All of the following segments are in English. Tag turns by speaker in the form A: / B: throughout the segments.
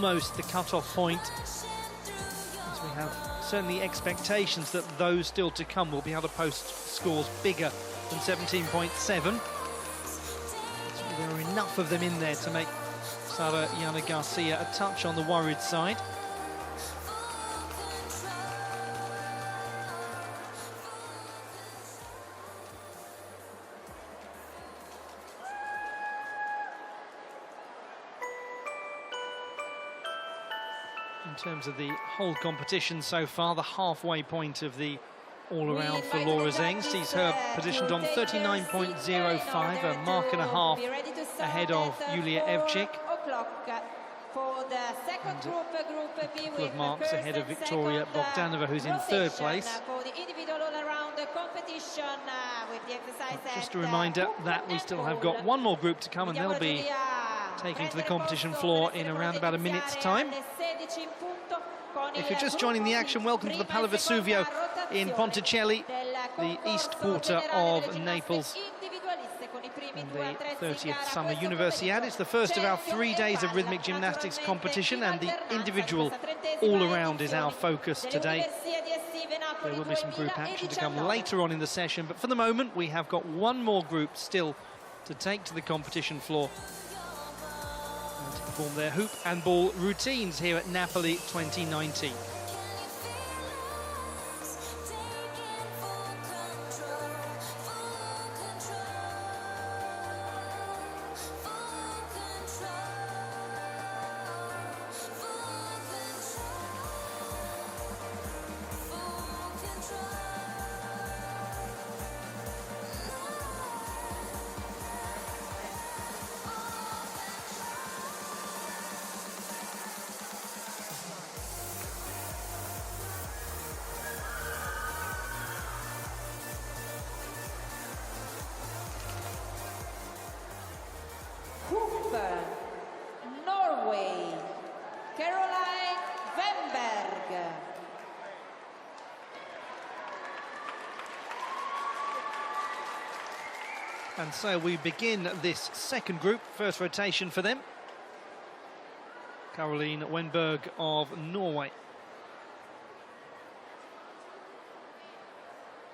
A: almost the cut-off point, as we have certainly expectations that those still to come will be able to post scores bigger than 17.7. So there are enough of them in there to make Sara Yana Garcia a touch on the worried side. In terms of the whole competition so far, the halfway point of the all-around for Laura Zeng sees her positioned on 39.05, a mark and a half ahead of Julia Evcik. And a couple of marks ahead of Victoria Bogdanova, who's in third place. Just a reminder that we still have got one more group to come, and they'll be taking to the competition floor in around about a minute's time. If you're just joining the action, welcome to the Pala Vesuvio in Ponticelli, the east quarter of Naples, and the 30th Summer Universiade. It's the first of our 3 days of rhythmic gymnastics competition, and the individual all-around is our focus today. There will be some group action to come later on in the session, but for the moment we have got one more group still to take to the competition floor and to perform their hoop and ball routines here at Napoli 2019.
B: Norway, Caroline Wenberg.
A: And so we begin this second group, first rotation for them. Caroline Wenberg of Norway.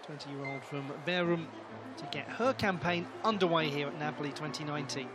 A: 20-year-old from Bærum to get her campaign underway here at Napoli 2019.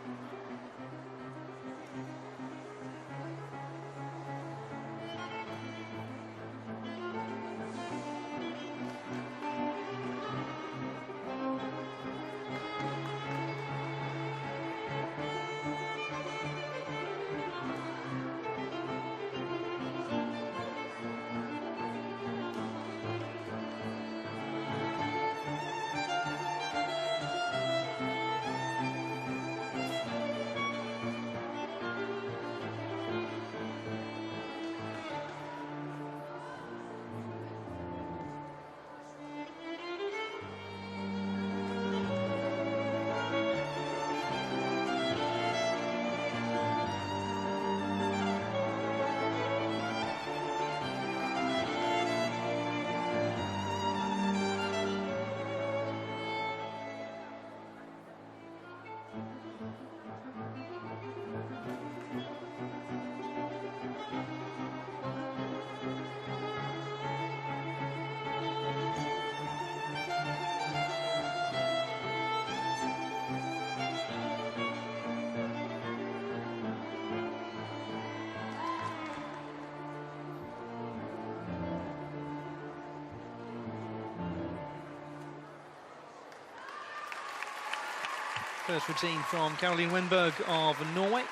A: First routine from Caroline Wenberg of Norway.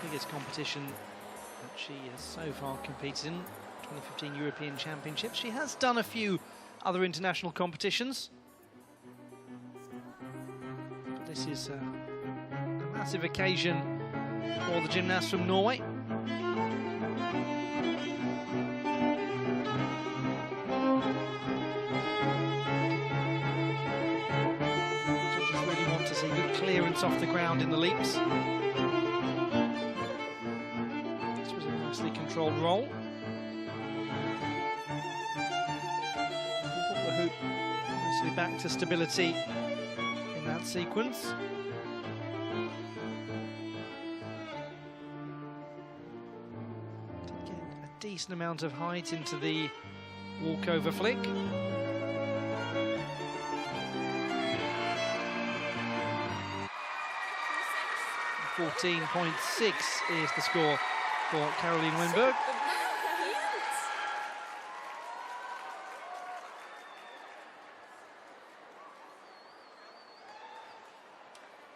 A: Biggest competition that she has so far competed in, 2015 European Championships. She has done a few other international competitions, but this is a massive occasion for the gymnast from Norway. Clearance off the ground in the leaps. This was a nicely controlled roll. Put the hoop nicely back to stability in that sequence. decent amount of height into the walkover flick. 14.6 is the score for Caroline Wenberg.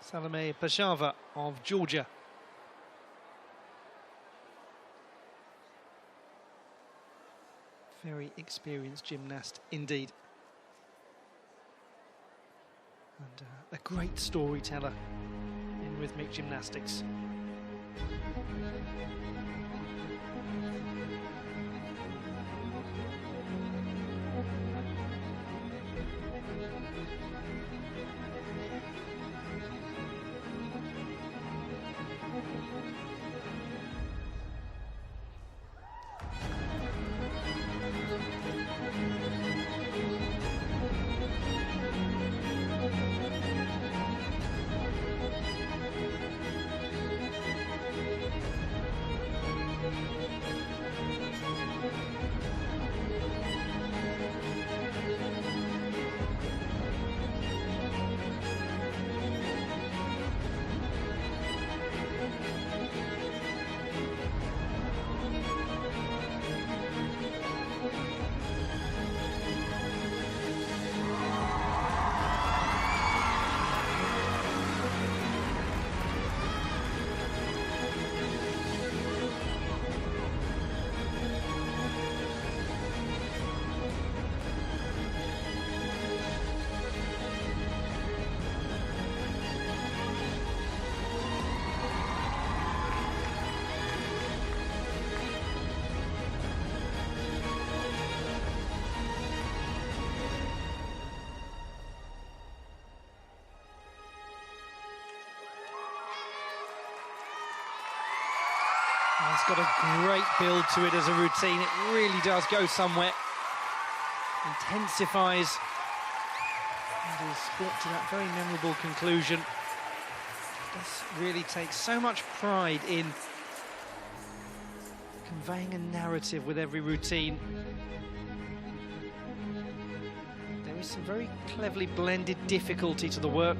A: Salome Pashava of Georgia. Very experienced gymnast indeed. And a great storyteller in rhythmic gymnastics. It's got a great build to it as a routine. It really does go somewhere. Intensifies and is brought to that very memorable conclusion. Does really take so much pride in conveying a narrative with every routine. There is some very cleverly blended difficulty to the work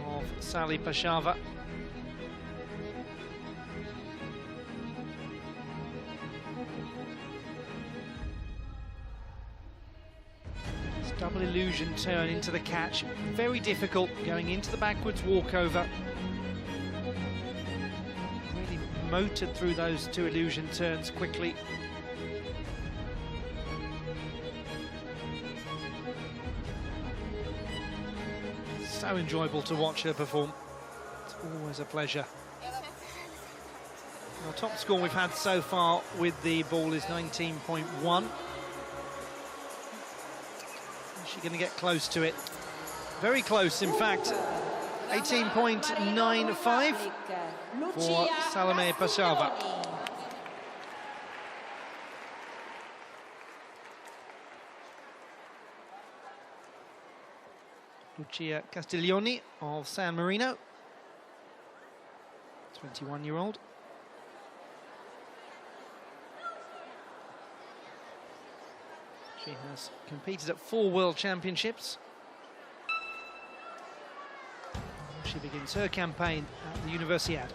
A: of Sally Pashava. Double illusion turn into the catch, very difficult going into the backwards walkover. Really motored through those two illusion turns quickly. So enjoyable to watch her perform. It's always a pleasure. Our top score we've had so far with the ball is 19.1. She's going to get close to it. Very close, in fact. 18.95 for Salome Pashava. Lucia Castiglioni of San Marino, 21-year-old. She has competed at 4 World Championships. She begins her campaign at the Universiade.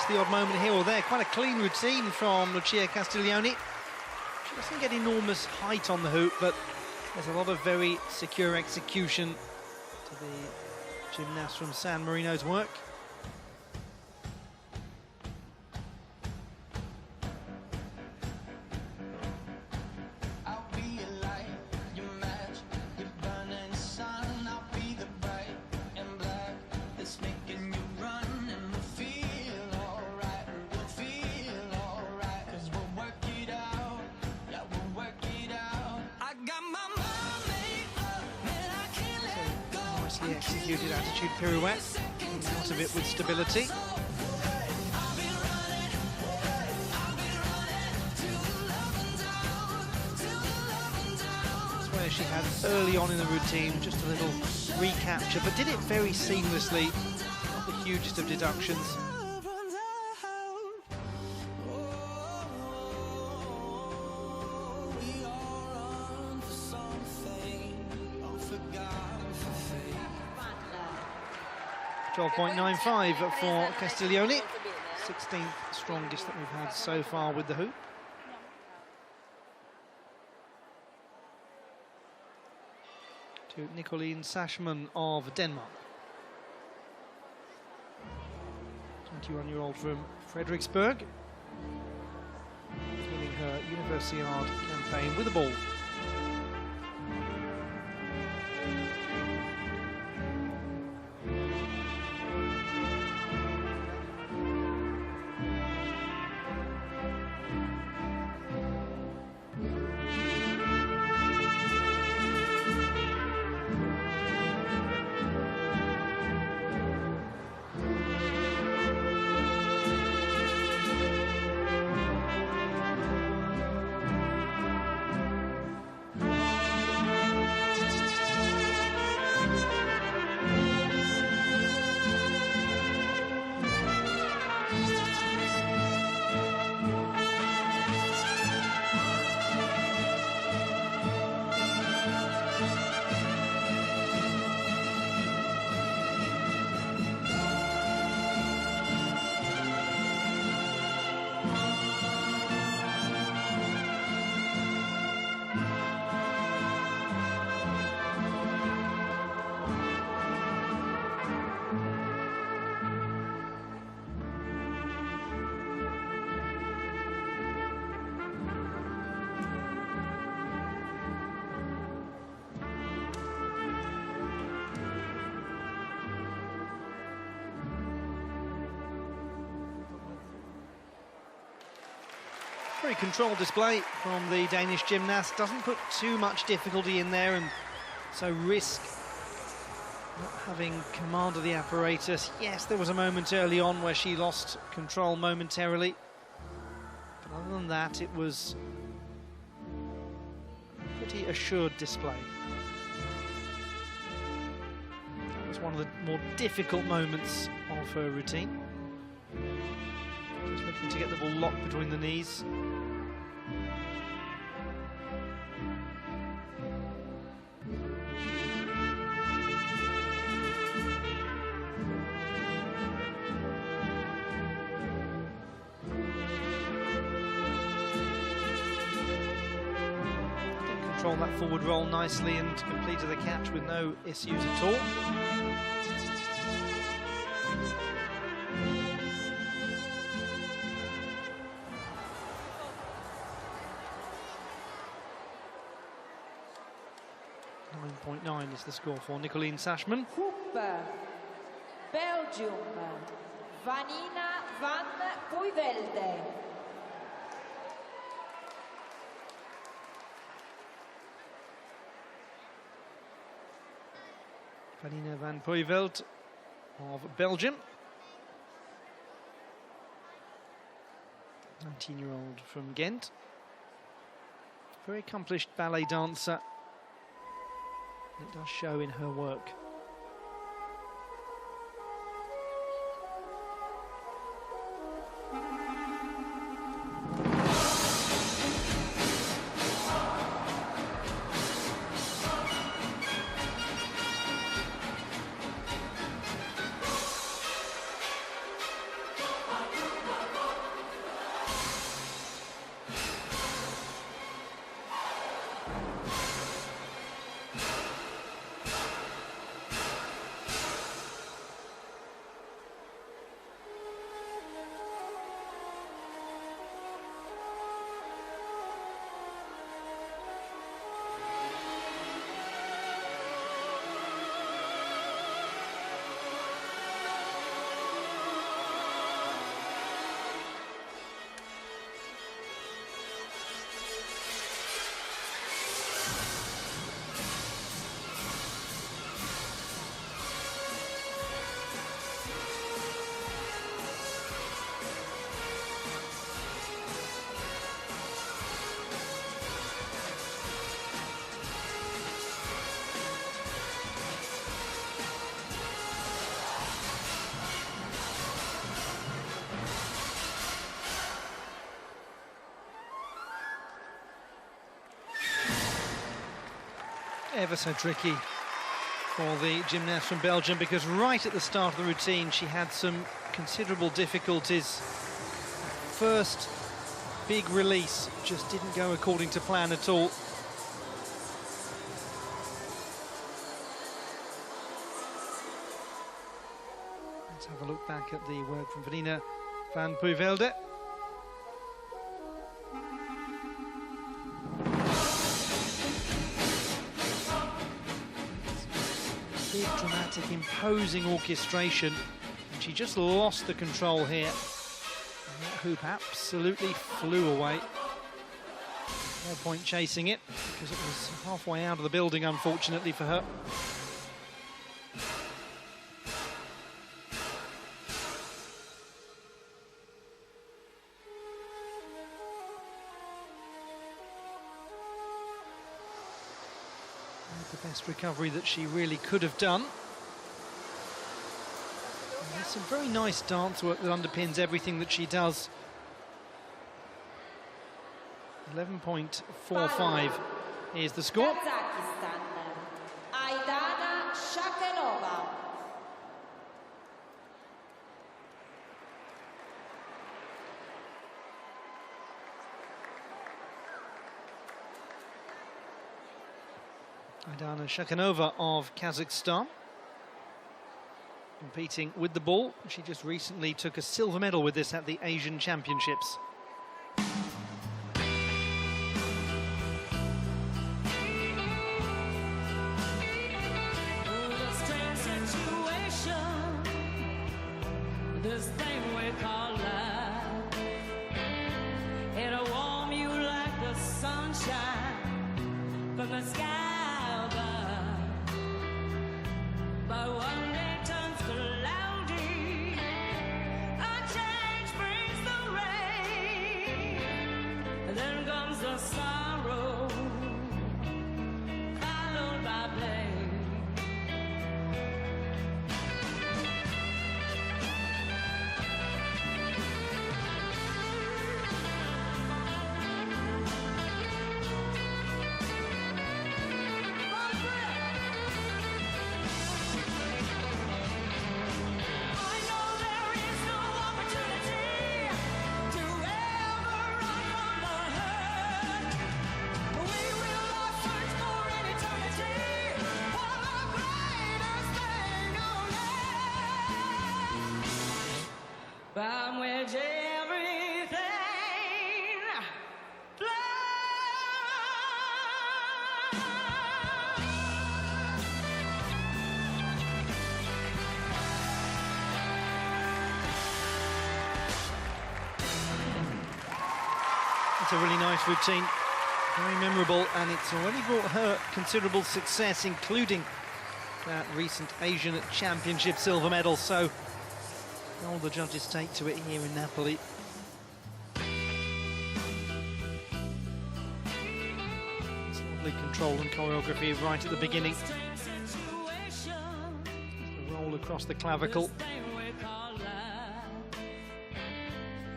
A: just the odd moment here or there. Quite a clean routine from Lucia Castiglioni. She doesn't get enormous height on the hoop, but there's a lot of very secure execution to the gymnast from San Marino's work. Executed attitude pirouette, out of it with stability. That's where she had early on in the routine just a little recapture, but did it very seamlessly, not the hugest of deductions. .95 for Castiglioni, 16th strongest that we've had so far with the hoop. To Nicoline Sachman of Denmark. 21-year-old from Frederiksberg, beginning her Universiade campaign with the ball. Very controlled display from the Danish gymnast. Doesn't put too much difficulty in there, and so risk not having command of the apparatus. Yes, there was a moment early on where she lost control momentarily, but other than that, it was a pretty assured display. That was one of the more difficult moments of her routine. Just looking to get the ball locked between the knees. Control that forward roll nicely and completed the catch with no issues at all. .9 is the score for Nicoline Sachman.
B: Hoop, Belgium, Vanina van Poivelde.
A: Vanina van Poivelde of Belgium. 19-year-old from Ghent. Very accomplished ballet dancer. It does show in her work. ever so tricky for the gymnast from Belgium, because right at the start of the routine she had some considerable difficulties. First big release just didn't go according to plan at all. Let's have a look back at the work from Vanina van Puivelde. Big, dramatic, imposing orchestration, and she just lost the control here. And that hoop absolutely flew away. No point chasing it, because it was halfway out of the building, unfortunately for her. The best recovery that she really could have done. And there's some very nice dance work that underpins everything that she does. 11.45 is the score. Aidana Shakhanova of Kazakhstan, competing with the ball. She just recently took a silver medal with this at the Asian Championships.
C: This thing we call life, it'll warm you like the sunshine from the sky. But one day turns cloudy, a change brings the rain, and then comes the sorrow, followed by blame. From which everything flows.
A: It's a really nice routine, very memorable, and it's already brought her considerable success, including that recent Asian Championship silver medal. So all the judges take to it here in Napoli. It's lovely control and choreography right at the beginning. The roll across the clavicle.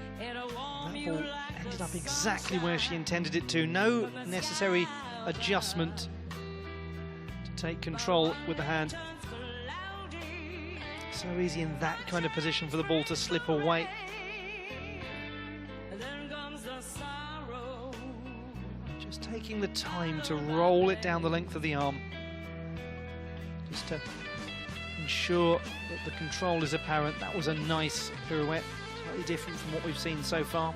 A: That ball ended up exactly where she intended it to. No necessary adjustment to take control with the hand. So easy in that kind of position for the ball to slip away. Just taking the time to roll it down the length of the arm, just to ensure that the control is apparent. That was a nice pirouette, slightly different from what we've seen so far.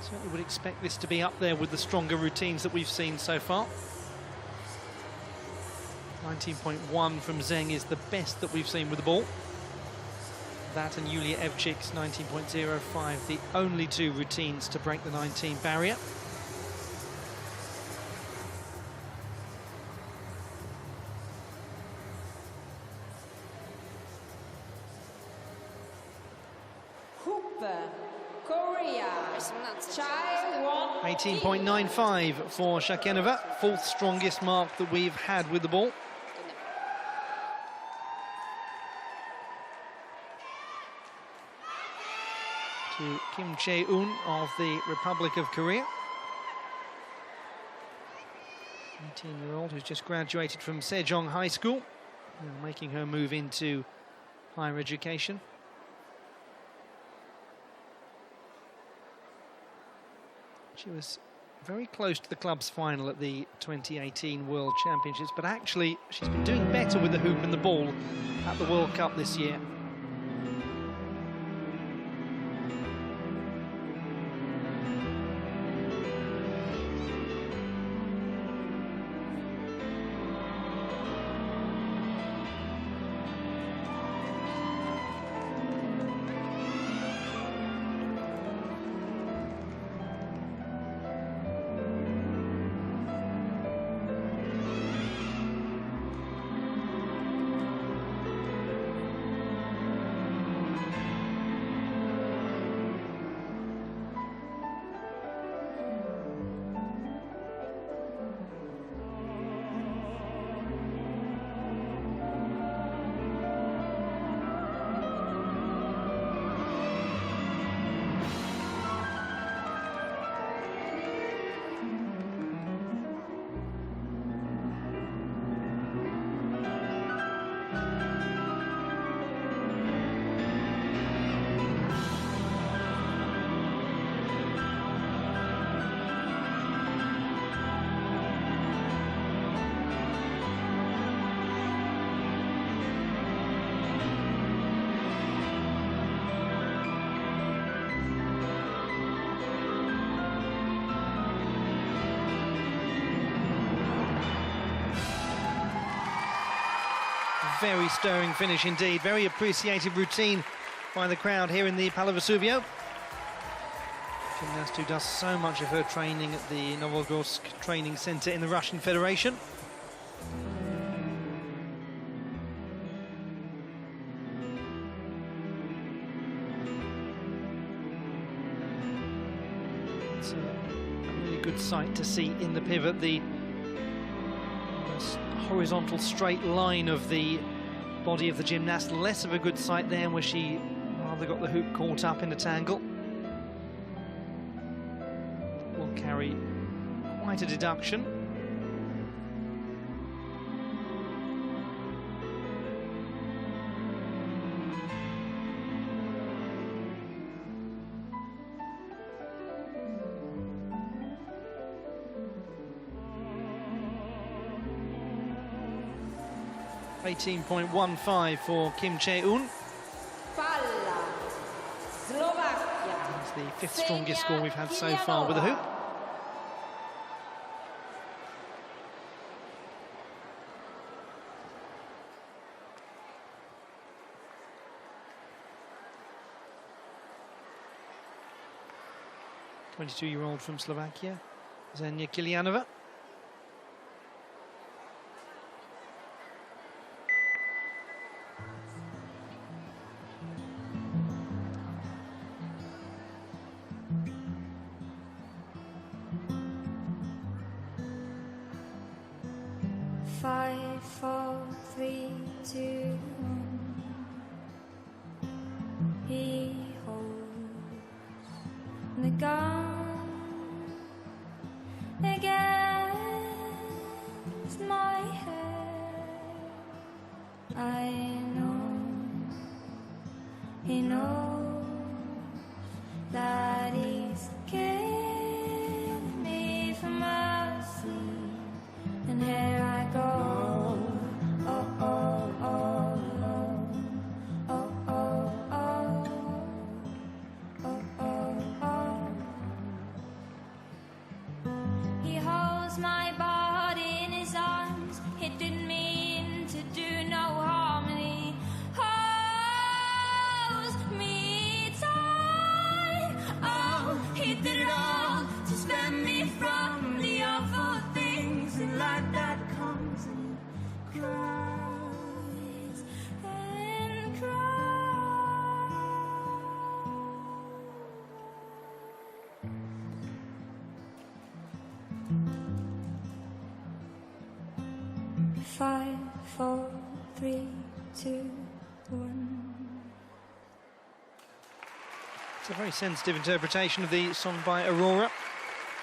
A: Certainly would expect this to be up there with the stronger routines that we've seen so far. 19.1 from Zheng is the best that we've seen with the ball. That and Yulia Evcik's 19.05, the only two routines to break the 19 barrier.
B: Korea,
A: 18.95 for Shakhanova, fourth strongest mark that we've had with the ball. to Kim Chae-un of the Republic of Korea. 18-year-old who's just graduated from Sejong High School, making her move into higher education. She was very close to the club's final at the 2018 World Championships, but actually she's been doing better with the hoop and the ball at the World Cup this year. Very stirring finish indeed, very appreciated routine by the crowd here in the Palo Vesuvio. Gymnast who does so much of her training at the Novogorsk Training Center in the Russian Federation. It's a really good sight to see in the pivot, the horizontal straight line of the body of the gymnast. Less of a good sight there where she rather got the hoop caught up in a tangle. Will carry quite a deduction. .18.15 for Kim Chae-un.
B: Palla, Slovakia.
A: It's the fifth strongest score we've had so far with a hoop. The 22-year-old from Slovakia, Zhenya Kilianova.
D: Five, four, three, two, one. He holds the gun against my head. I know he knows that he's killing me for mercy. And here I go, oh, oh, oh, oh, oh, oh, oh, oh, oh, oh. He holds my body in his arms, he didn't mean to do no harm, and he holds me tight. Oh, he did it all to spare me from the awful things in life that comes and cries and cries. 5, 4, 3, 2, 1.
A: It's a very sensitive interpretation of the song by Aurora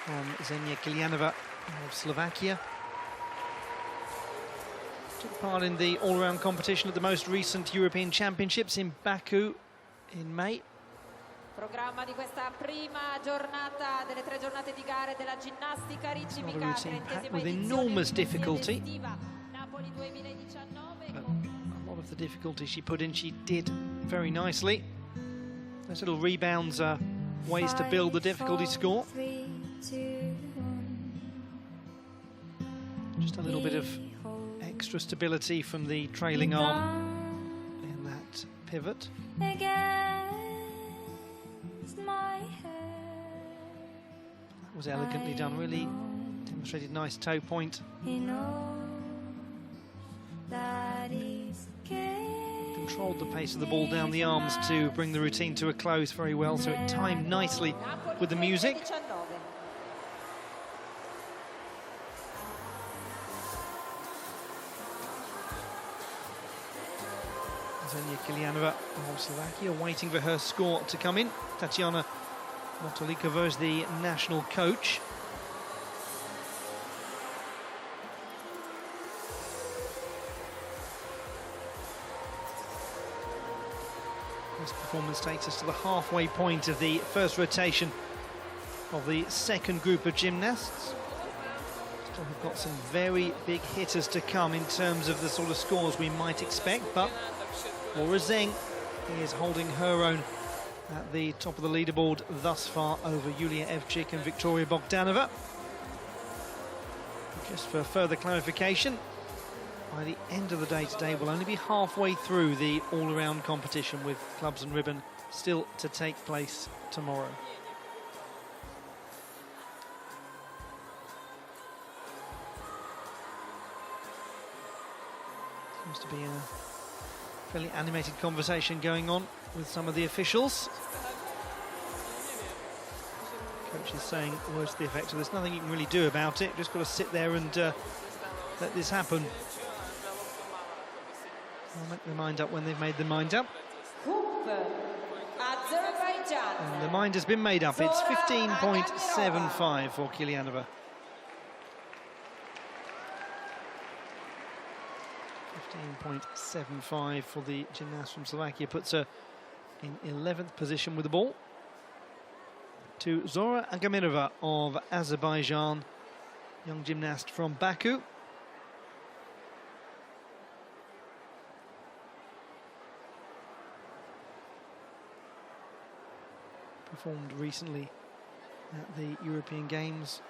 A: from Zenia Kilianova of Slovakia. Took part in the all-round competition at the most recent European Championships in Baku in May.
B: Programma di questa prima giornata delle 3 giornate di gare della ginnastica ritmica,
A: routine packed with enormous difficulty.
B: Napoli 2019.
A: A lot of the difficulty she put in, she did very nicely. Those little rebounds are ways to build the difficulty score. Just a little bit of extra stability from the trailing arm in that pivot. That was elegantly done, really demonstrated nice toe point. Controlled the pace of the ball down the arms to bring the routine to a close very well, so it timed nicely with the music. Zenia Kilianova of Slovakia waiting for her score to come in. Tatiana Motolikova is the national coach. This performance takes us to the halfway point of the first rotation of the second group of gymnasts. Still have got some very big hitters to come in terms of the sort of scores we might expect, but Laura Zeng is holding her own at the top of the leaderboard thus far over Yulia Evcik and Victoria Bogdanova. Just for further clarification, by the end of the day today, we'll only be halfway through the all-around competition, with clubs and ribbon still to take place tomorrow. Seems to be a fairly animated conversation going on with some of the officials. Coach is saying words to the effect of, there's nothing you can really do about it, just got to sit there and let this happen. They'll make their mind up when they've made their mind up. And the mind has been made up. It's 15.75 for Kilianova. 15.75 for the gymnast from Slovakia, puts her in 11th position with the ball. To Zora Agamirova of Azerbaijan, young gymnast from Baku. Performed recently at the European Games.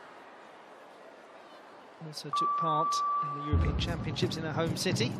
A: Also took part in the European Championships in her home city.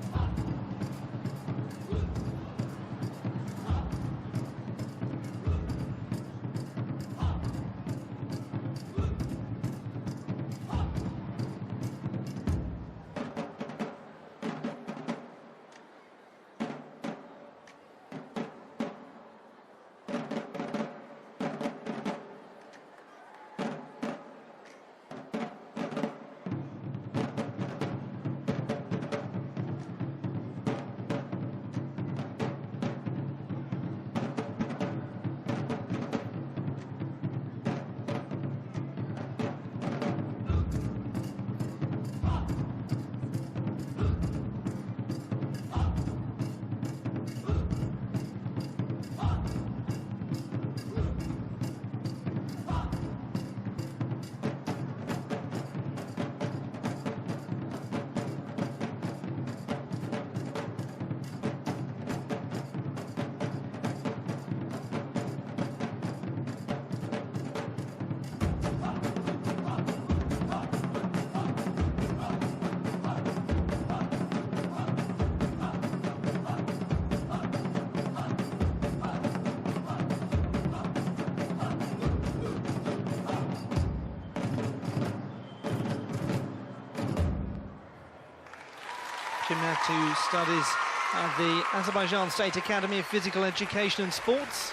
A: Gymnast who studies at the Azerbaijan State Academy of Physical Education and Sports,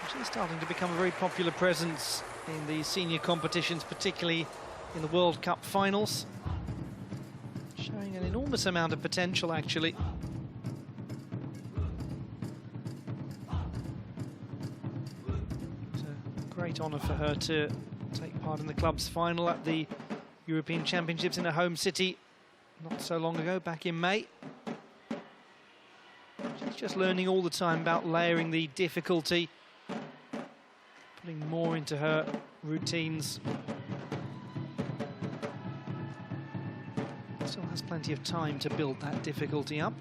A: which is starting to become a very popular presence in the senior competitions, particularly in the World Cup finals. Showing an enormous amount of potential, actually. great honour for her to take part in the club's final at the European Championships in her home city not so long ago, back in May. She's just learning all the time about layering the difficulty, putting more into her routines. Still has plenty of time to build that difficulty up.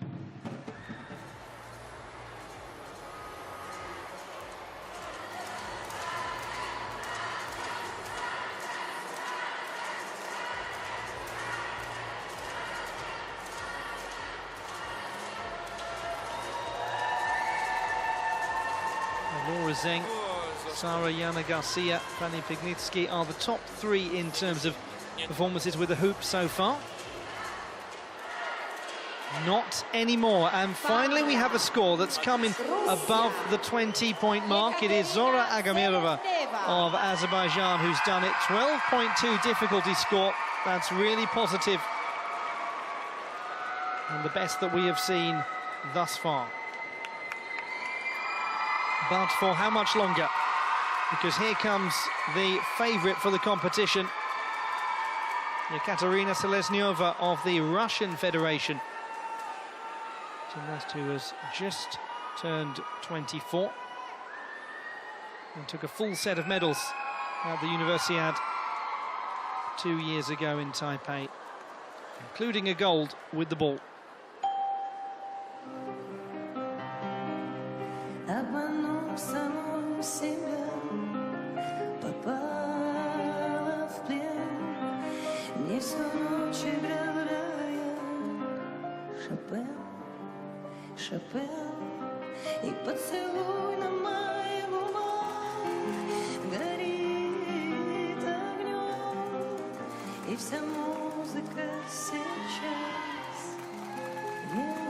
A: Laura Zeng, Sara Yana Garcia, Fanny Pignitsky are the top three in terms of performances with the hoop so far. Not anymore, and finally we have a score that's coming above the 20-point mark. It is Zora Agamirova of Azerbaijan who's done it. 12.2 difficulty score. That's really positive, and the best that we have seen thus far. But for how much longer? Because here comes the favourite for the competition, Ekaterina Seleznyova of the Russian Federation. Gymnast who has just turned 24 and took a full set of medals at the Universiade 2 years ago in Taipei, including a gold with the ball.
D: И поцелуй на моих губах горит огнем, и вся музыка сейчас ему.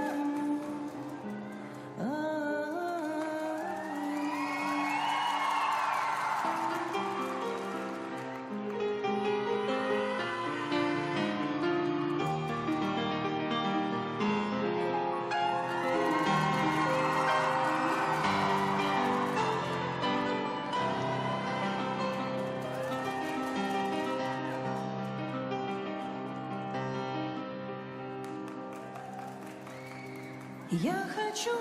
D: Я хочу,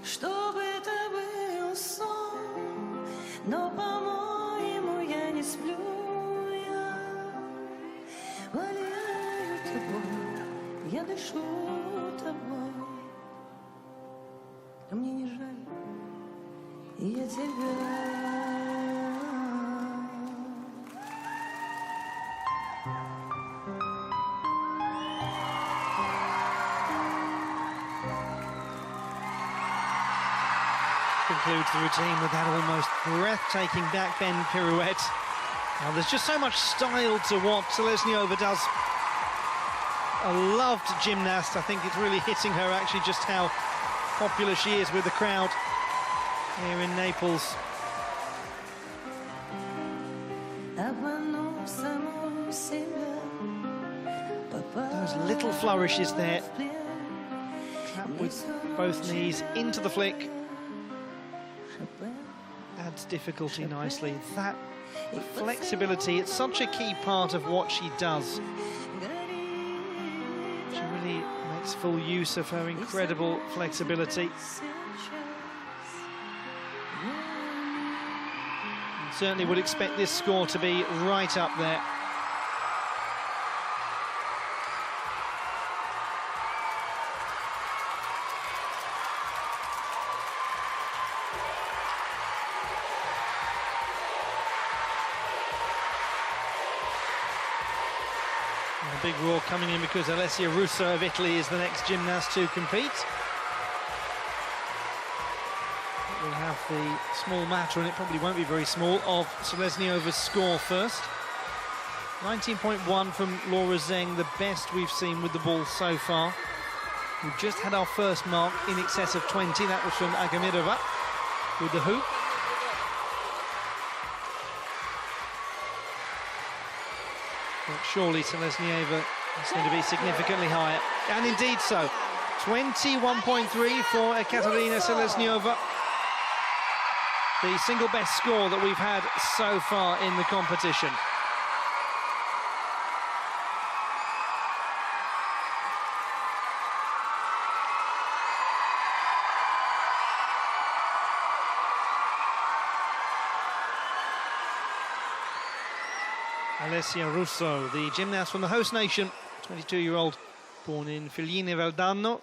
D: чтобы это был сон, но, по-моему, я не сплю, я валяю тобой, я дышу тобой, а мне не жаль, я тебя.
A: Concludes the routine with that almost breathtaking backbend pirouette. Now, there's just so much style to what Seleznyova does. A loved gymnast. I think it's really hitting her actually just how popular she is with the crowd here in Naples. Those little flourishes there. Trap with both knees into the flick. Adds difficulty nicely. That flexibility, it's such a key part of what she does. She really makes full use of her incredible flexibility. And certainly would expect this score to be right up there. A big roar coming in because Alessia Russo of Italy is the next gymnast to compete. We'll have the small matter, and it probably won't be very small, of Seleznyova's score first. 19.1 from Laura Zeng, the best we've seen with the ball so far. We've just had our first mark in excess of 20. That was from Agamirova with the hoop. But surely Seleznyova is going to be significantly higher, and indeed so. 21.3 for Ekaterina Seleznyova. the single best score that we've had so far in the competition. Alessia Russo, the gymnast from the host nation, 22-year-old, born in Figline Valdarno.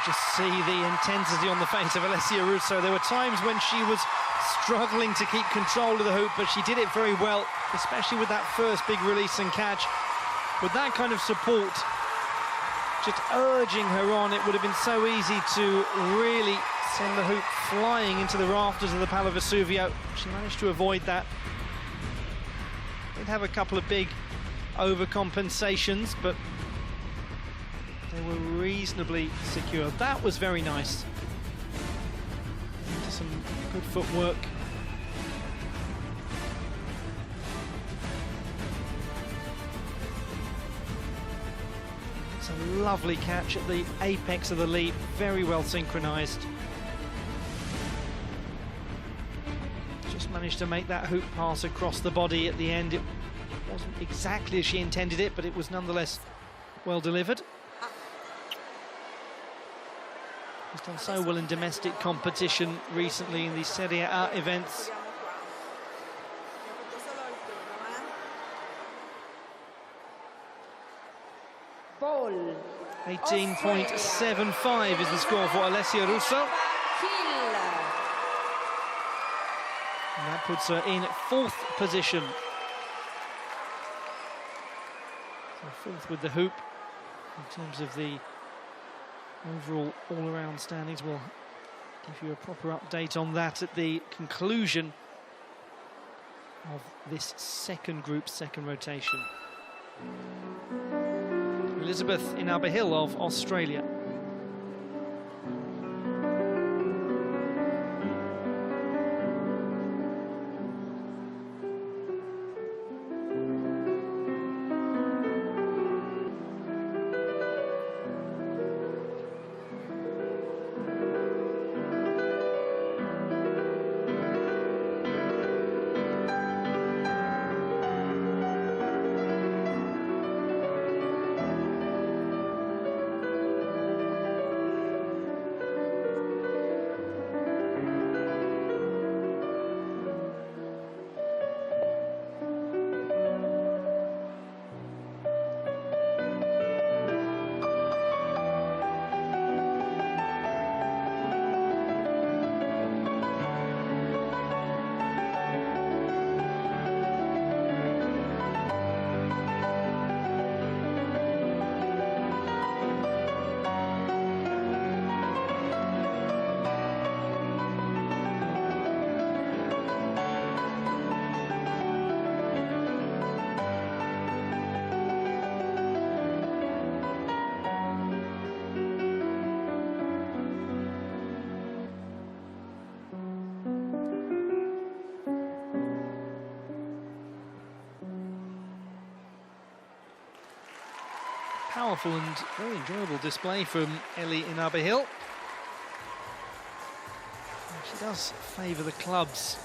A: Just see the intensity on the face of Alessia Russo. There were times when she was struggling to keep control of the hoop, but she did it very well, especially with that first big release and catch. With that kind of support, just urging her on, it would have been so easy to really send the hoop flying into the rafters of the Palo Vesuvio. She managed to avoid that. Did have a couple of big overcompensations, but they were reasonably secure. That was very nice. Into some good footwork. It's a lovely catch at the apex of the leap, very well synchronized. Just managed to make that hoop pass across the body at the end. It wasn't exactly as she intended it, but it was nonetheless well delivered. He's done so well in domestic competition recently in the Serie A events.
B: Ball.
A: 18.75 is the score for Alessia Russo. And that puts her in fourth position. So fourth with the hoop in terms of the overall all-around standings. We'll give you a proper update on that at the conclusion of this second group, second rotation. Elizabeth in Aberhill of Australia. powerful and very enjoyable display from Ellie Inabahil. She does favour the clubs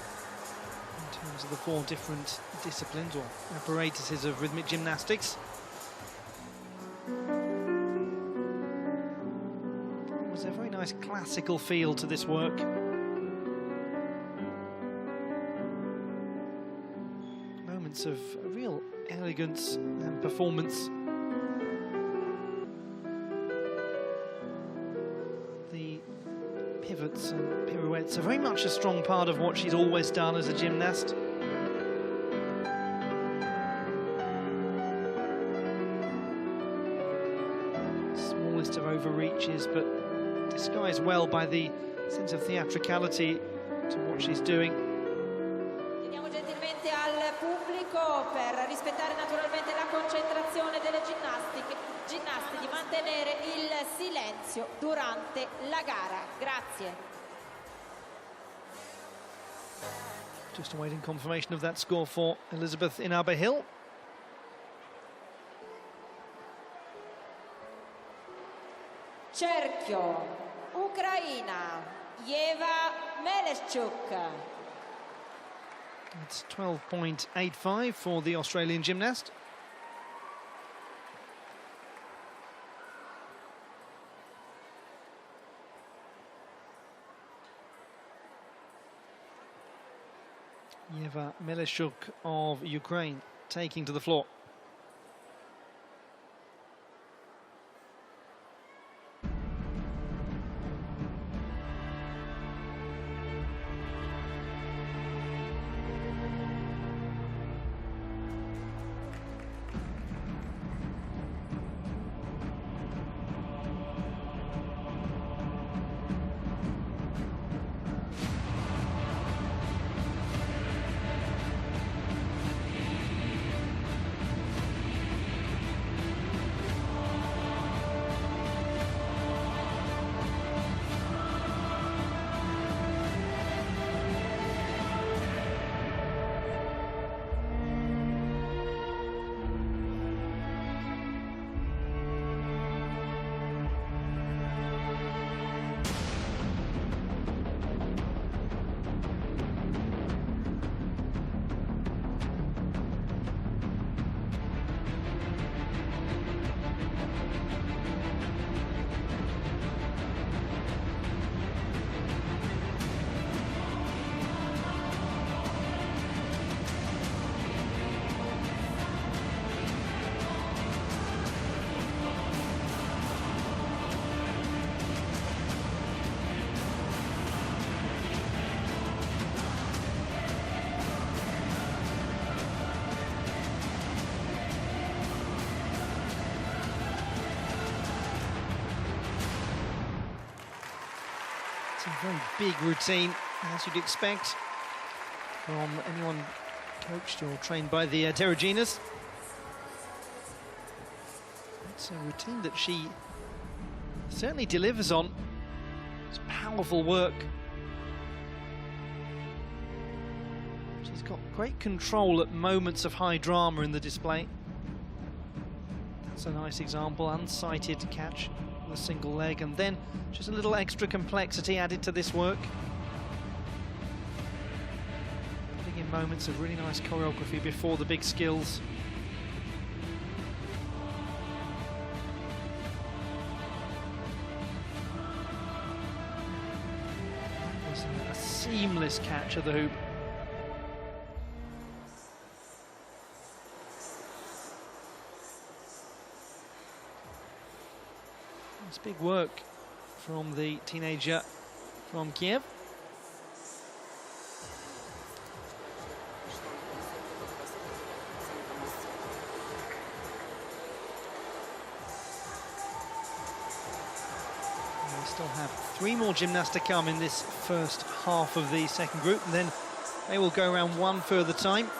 A: in terms of the 4 different disciplines or apparatuses of rhythmic gymnastics. There's a very nice classical feel to this work. Moments of real elegance and performance. The pivots and pirouettes are very much a strong part of what she's always done as a gymnast. Smallest of overreaches, but disguised well by the sense of theatricality to what she's doing.
B: Chiediamo gentilmente al pubblico, per rispettare naturalmente la concentrazione delle ginnasti, di mantenere il silenzio durante la gara. Grazie.
A: Just awaiting confirmation of that score for Elizabeth Inabahil.
B: Cerchio, Ucraina, Eva Meleszczuk.
A: It's 12.85 for the Australian gymnast. Eva Meleszczuk of Ukraine taking to the floor. A very big routine, as you'd expect from anyone coached or trained by the Deraginas. It's a routine that she certainly delivers on. It's powerful work. She's got great control at moments of high drama in the display. That's a nice example, unsighted catch. A single leg, and then just a little extra complexity added to this work. Putting in moments of really nice choreography before the big skills. There's a seamless catch of the hoop. It's big work from the teenager from Kiev. And we still have 3 more gymnasts to come in this first half of the second group, and then they will go around one further time,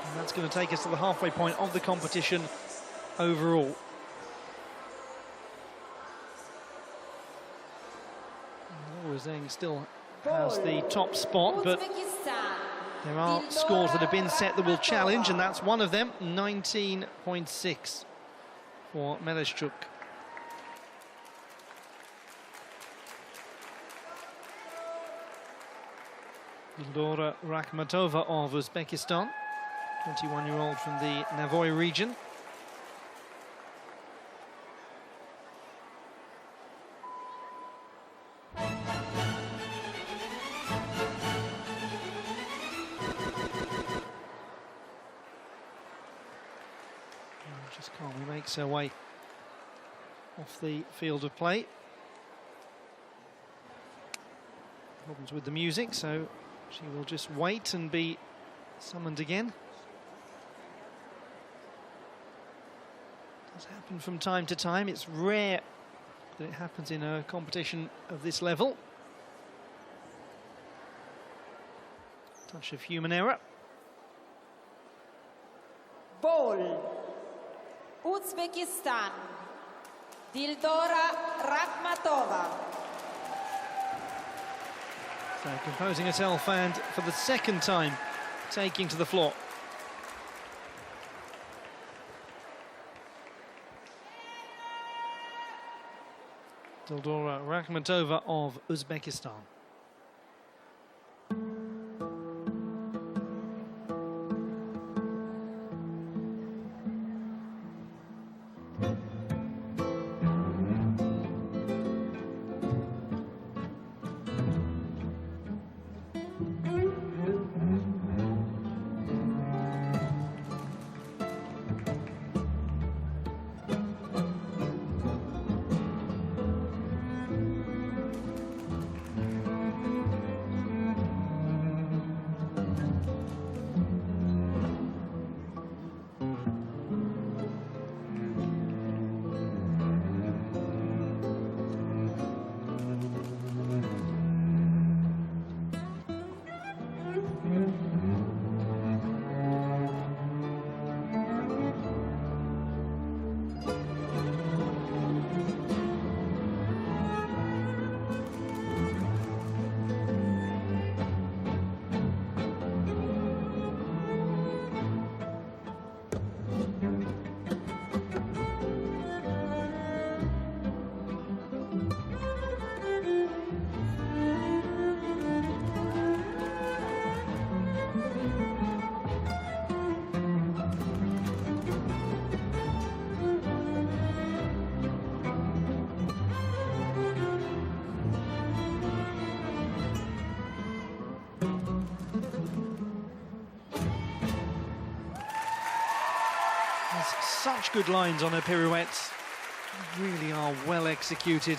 A: and that's going to take us to the halfway point of the competition overall. Zeng still has the top spot, but there are scores that have been set that will challenge, and that's one of them, 19.6 for Meleshchuk. Ildora Rakhmatova of Uzbekistan, 21-year-old from the Navoy region. Just calmly makes her way off the field of play. Problems with the music, so she will just wait and be summoned again. Does happen from time to time. It's rare that it happens in a competition of this level. Touch of human error.
B: Ball. Uzbekistan. Dildora Rakhmatova.
A: So composing herself and for the second time taking to the floor. Dildora Rakhmatova of Uzbekistan. Such good lines on her pirouettes, really are well executed.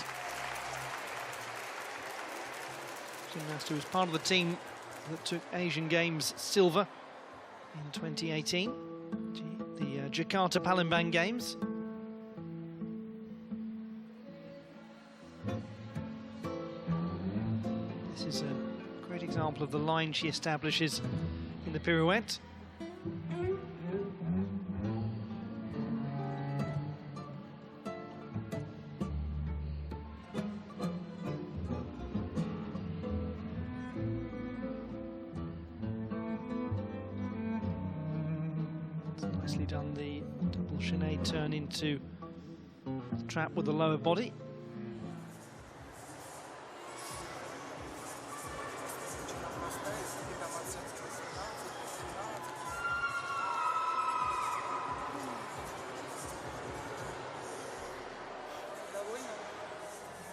A: Gymnast who was part of the team that took Asian Games silver in 2018, the Jakarta Palembang Games. This is a great example of the line she establishes in the pirouette. Nicely done, the double chaîné turn into the trap with the lower body.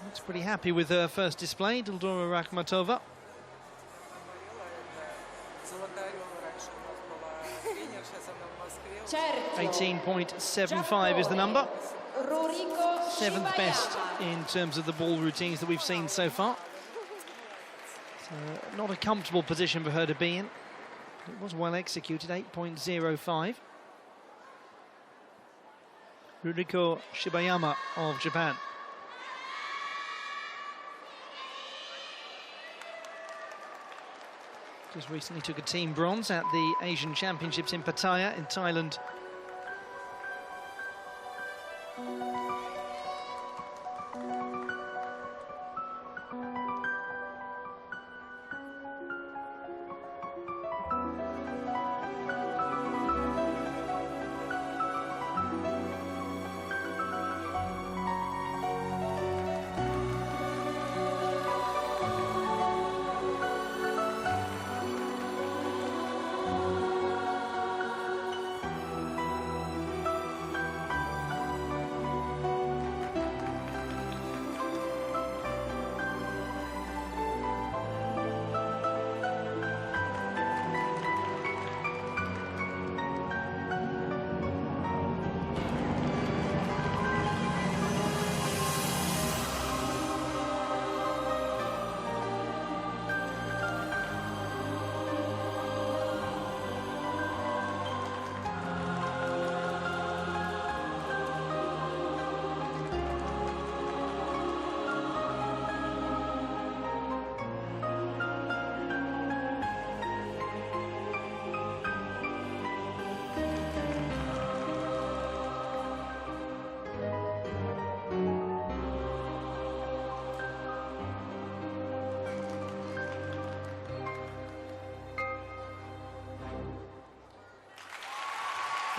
A: Looks pretty happy with her first display, Dildora Rakhmatova. 18.75 is the number. 7th best in terms of the ball routines that we've seen so far. So not a comfortable position for her to be in. It was well executed, 8.05. Ruriko Shibayama of Japan. Just recently took a team bronze at the Asian Championships in Pattaya in Thailand.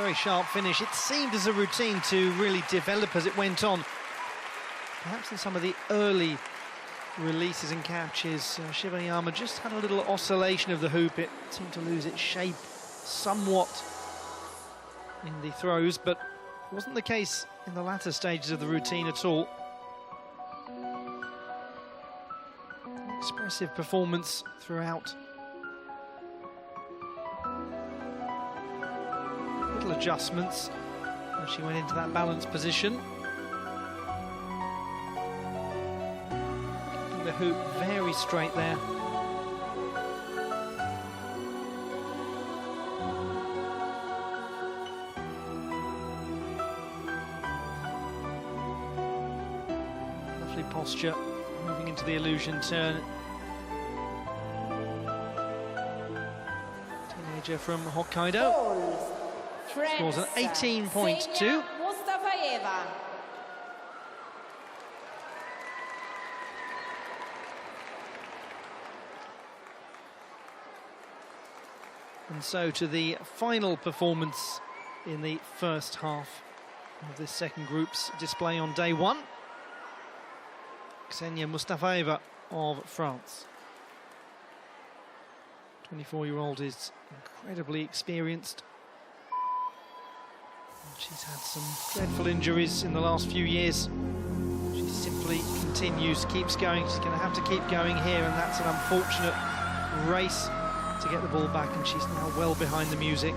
A: Very sharp finish. It seemed as a routine to really develop as it went on. Perhaps in some of the early releases and catches, Shivayama just had a little oscillation of the hoop. It seemed to lose its shape somewhat in the throws, but it wasn't the case in the latter stages of the routine at all. Expressive performance throughout. Little adjustments as she went into that balanced position. The hoop very straight there. Lovely posture, moving into the illusion turn. Teenager from Hokkaido. Scores an 18.2. And so to the final performance in the first half of this second group's display on day one. Ksenia Mustafaeva of France. 24-year-old is incredibly experienced. She's had some dreadful injuries in the last few years. She simply continues, keeps going. She's going to have to keep going here, and that's an unfortunate race to get the ball back, and she's now well behind the music.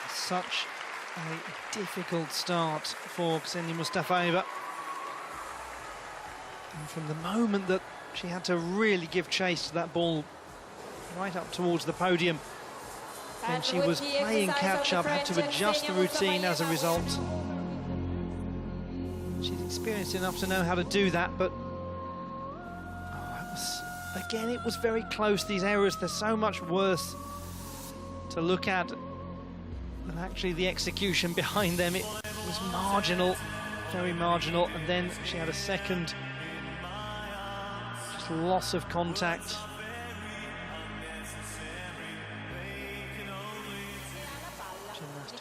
A: Such a difficult start for Ksenia Mustafaeva. And from the moment that she had to really give chase to that ball right up towards the podium, and she was playing catch-up, had to adjust the routine as a result. She's experienced enough to know how to do that, but again, it was very close. These errors, they're so much worse to look at and actually the execution behind them. It was marginal, very marginal, and then she had a second just loss of contact.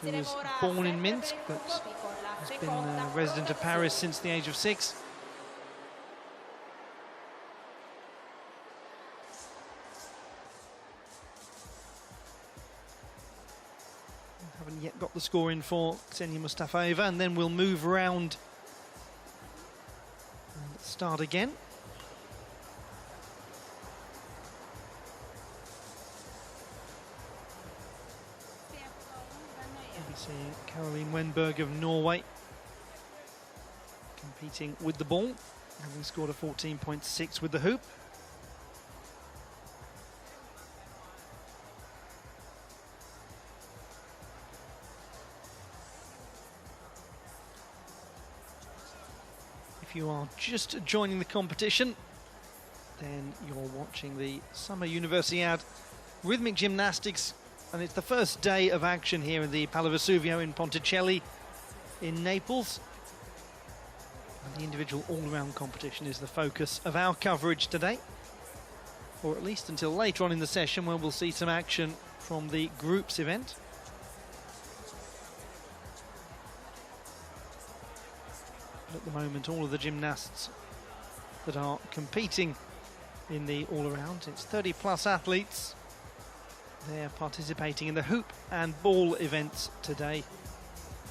A: Gymnast who was born in Minsk but has been a resident of Paris since the age of 6. Haven't yet got the score in for Ksenia Mustafaeva, and then we'll move around and start again. We see Caroline Wenberg of Norway competing with the ball, having scored a 14.6 with the hoop. If you are just joining the competition, then you're watching the Summer Universiade Rhythmic Gymnastics, and it's the first day of action here in the Pala Vesuvio in Ponticelli in Naples. And the individual all-round competition is the focus of our coverage today. or at least until later on in the session, where we'll see some action from the groups event. At the moment, all of the gymnasts that are competing in the all-around, it's 30+ athletes. They're participating in the hoop and ball events today,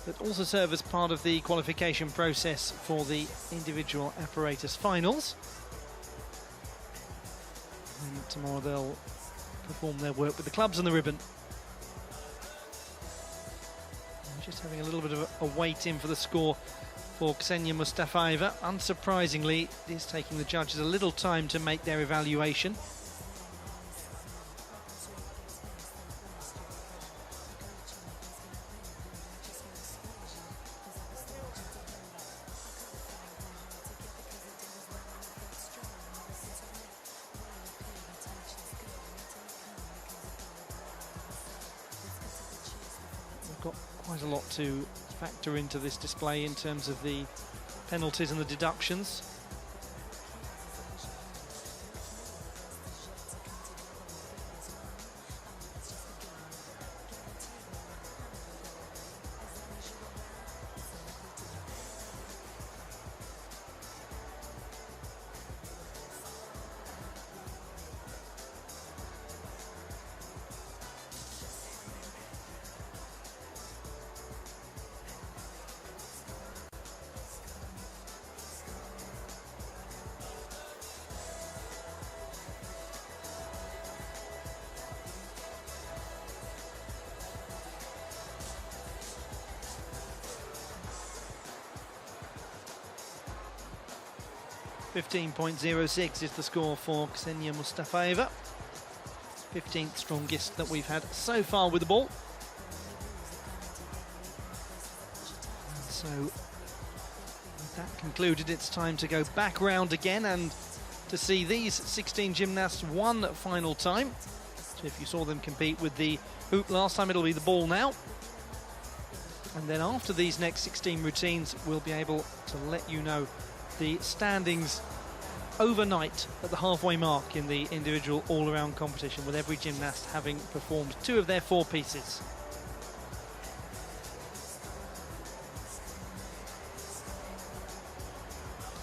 A: that also serve as part of the qualification process for the individual apparatus finals. And tomorrow they'll perform their work with the clubs and the ribbon. And just having a little bit of a wait in for the score for Ksenia Mustafaeva. Unsurprisingly, it is taking the judges a little time to make their evaluation. We've got quite a lot to factor into this display in terms of the penalties and the deductions. .06 is the score for Ksenia Mustafaeva. 15th strongest that we've had so far with the ball. And so, with that concluded, it's time to go back round again and to see these 16 gymnasts one final time. So if you saw them compete with the hoop last time, it'll be the ball now. And then after these next 16 routines, we'll be able to let you know the standings overnight at the halfway mark in the individual all-around competition, with every gymnast having performed 2 of their 4 pieces.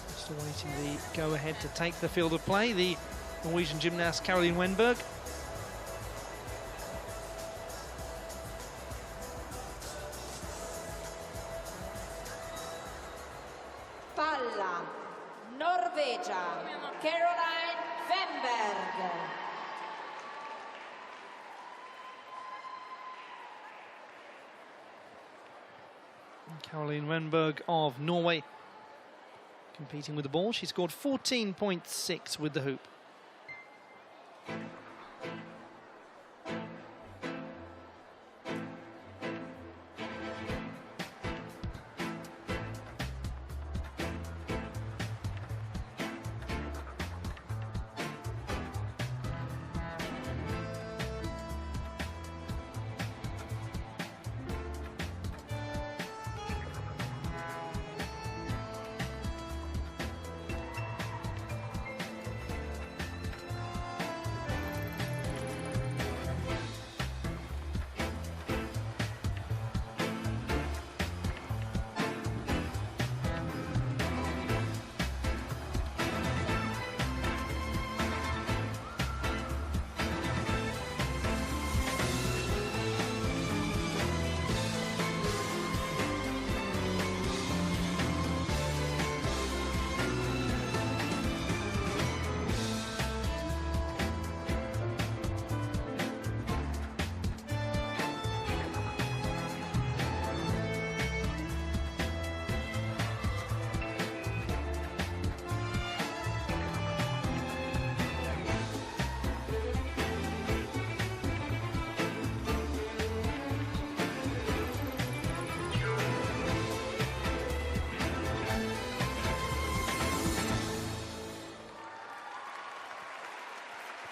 A: Just awaiting the go-ahead to take the field of play, the Norwegian gymnast Caroline Wenberg.
B: Palla, Norvegia, Caroline Wenberg.
A: Caroline Wenberg of Norway competing with the ball. She scored 14.6 with the hoop.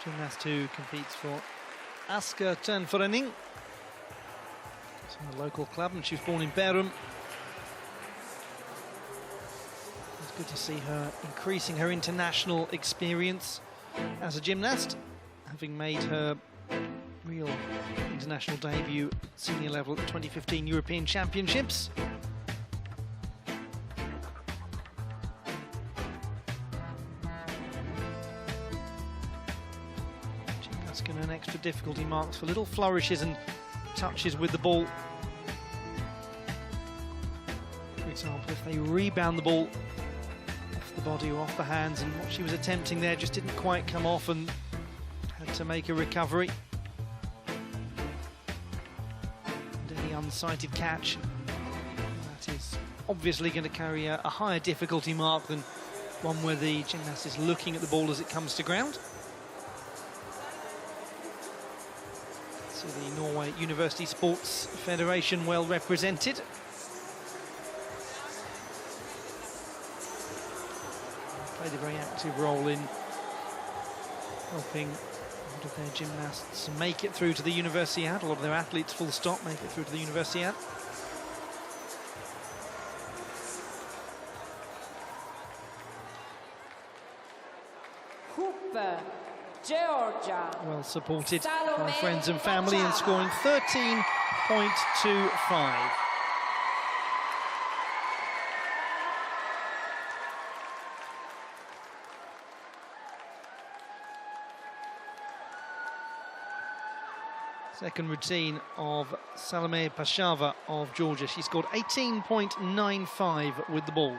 A: Gymnast who competes for Asker Turnforening. It's a local club, and she was born in Bærum. It's good to see her increasing her international experience. as a gymnast, having made her real international debut at senior level at the 2015 European Championships. Gymnast going to earn extra difficulty marks for little flourishes and touches with the ball. For example, if they rebound the ball off the body or off the hands, and what she was attempting there just didn't quite come off and had to make a recovery. And any unsighted catch, that is obviously going to carry a higher difficulty mark than one where the gymnast is looking at the ball as it comes to ground. So the Norway University Sports Federation well represented. Played a very active role in helping a lot of their gymnasts make it through to the Universiade. A lot of their athletes, full stop, make it through to the Universiade.
B: Hoop, Georgia.
A: Well supported by friends and family, and scoring 13.25. Second routine of Salome Pashava of Georgia. She scored 18.95 with the ball.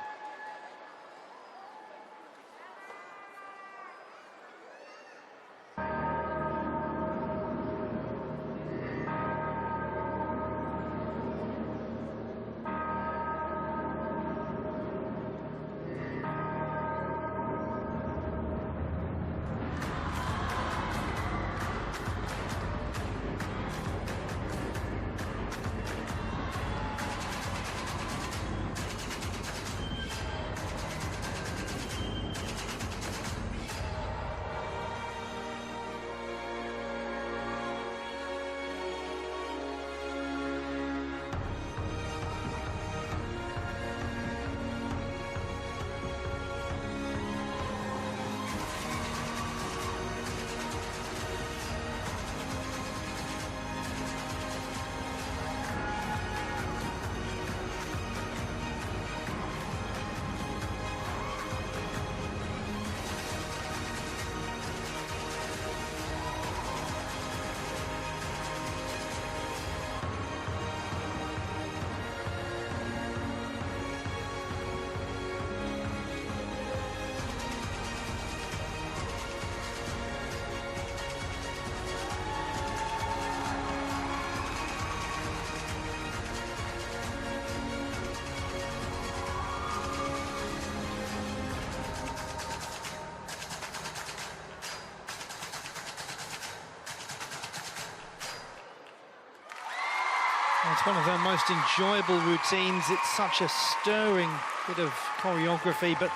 A: It's one of her most enjoyable routines. It's such a stirring bit of choreography, but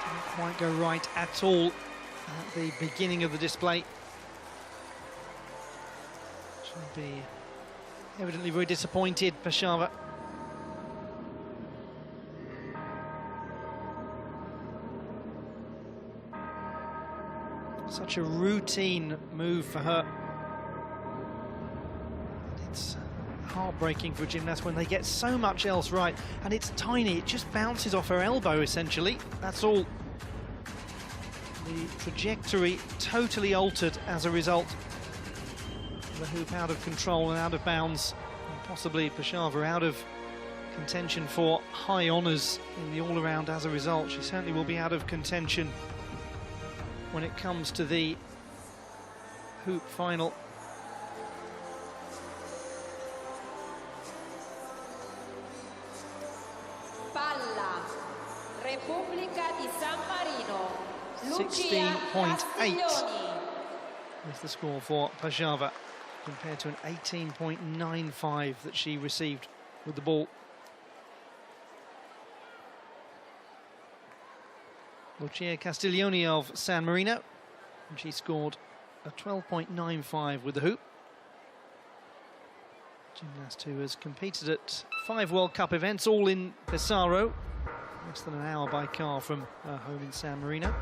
A: didn't quite go right at all at the beginning of the display. She'll be evidently very disappointed, Pashava. Such a routine move for her. It's heartbreaking for a gymnast when they get so much else right, and it's tiny, it just bounces off her elbow essentially, that's all. The trajectory totally altered as a result. The hoop out of control and out of bounds, and possibly Pashava out of contention for high honours in the all-around as a result. She certainly will be out of contention when it comes to the hoop final.
B: Palla, Repubblica di San Marino.
A: 16.8 is the score for Pashava, compared to an 18.95 that she received with the ball. Lucia Castiglioni of San Marino, and she scored a 12.95 with the hoop. Gymnast who has competed at 5 World Cup events, all in Pesaro, less than an hour by car from her home in San Marino.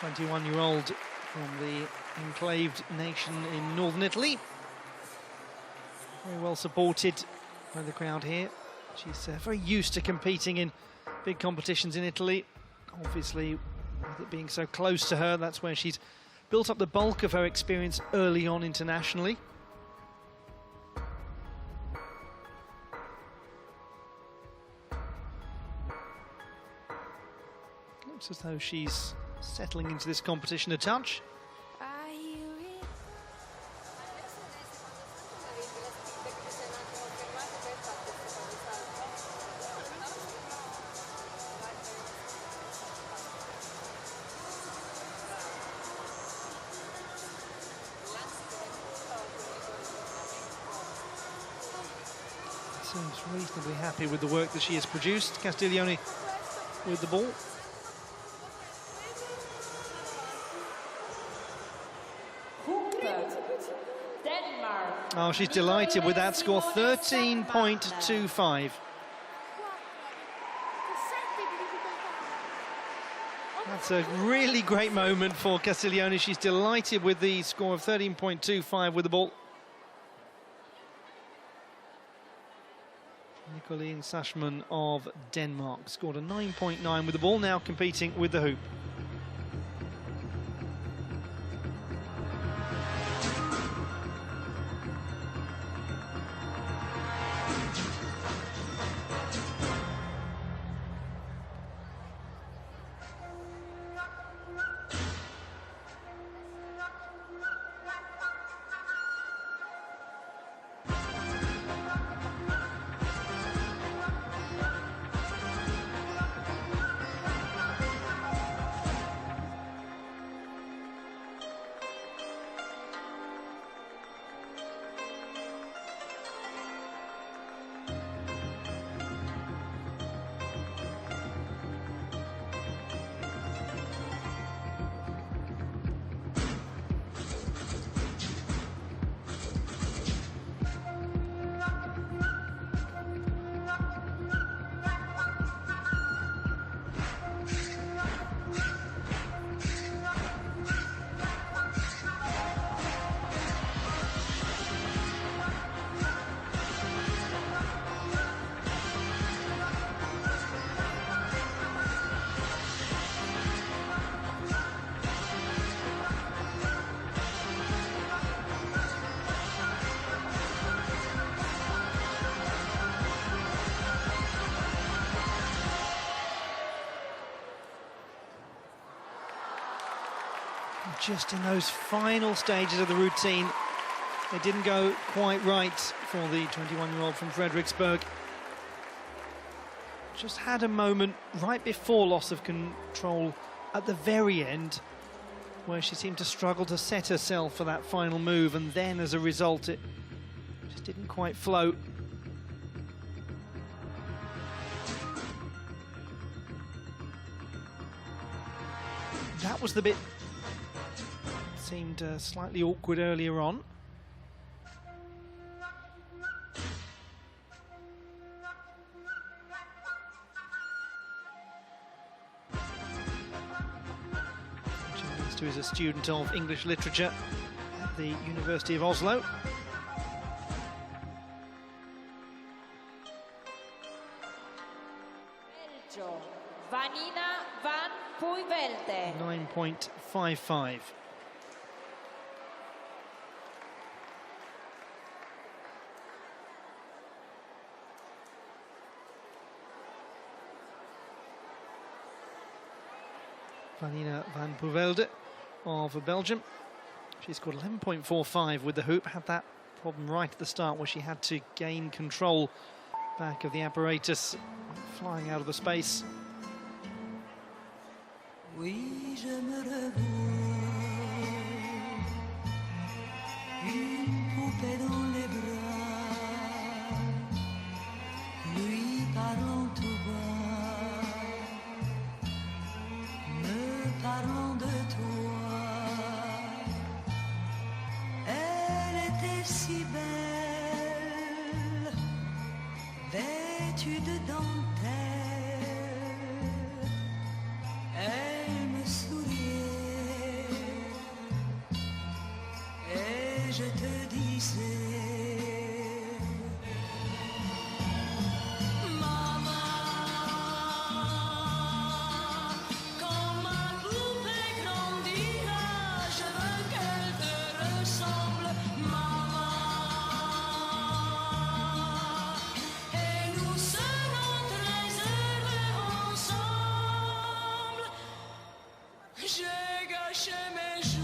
A: 21-year-old from the enclaved nation in northern Italy. Very well supported by the crowd here. She's very used to competing in big competitions in Italy. Obviously, with it being so close to her, that's where she's built up the bulk of her experience early on internationally. Looks as though she's settling into this competition a touch. Seems reasonably happy with the work that she has produced. Castiglione with the ball.
B: Denmark.
A: Oh, she's delighted with that score, 13.25. That's a really great moment for Castiglione. She's delighted with the score of 13.25 with the ball. Nicoline Sachman of Denmark scored a 9.9 with the ball, now competing with the hoop. Just in those final stages of the routine, it didn't go quite right for the 21-year-old from Frederiksberg. Just had a moment right before loss of control at the very end, where she seemed to struggle to set herself for that final move, and then as a result it just didn't quite flow. That was the bit seemed slightly awkward earlier on. Who is a student of English literature at the University of Oslo.
B: Belgio, Vanina van Puivelde.
A: 9.55. Vanina van Puivelde of Belgium. She scored 11.45 with the hoop. Had that problem right at the start where she had to gain control back of the apparatus, flying out of the space.
D: Oui, je me revois, une poupée dans les bras, lui parlant tout bas, me parlant de toi. Elle était si belle, vêtue de dentelle. Elle me souriait je te disais, maman, quand ma poupée grandira, je veux qu'elle te ressemble, maman, et nous serons très heureux ensemble. J'ai gâché mes jours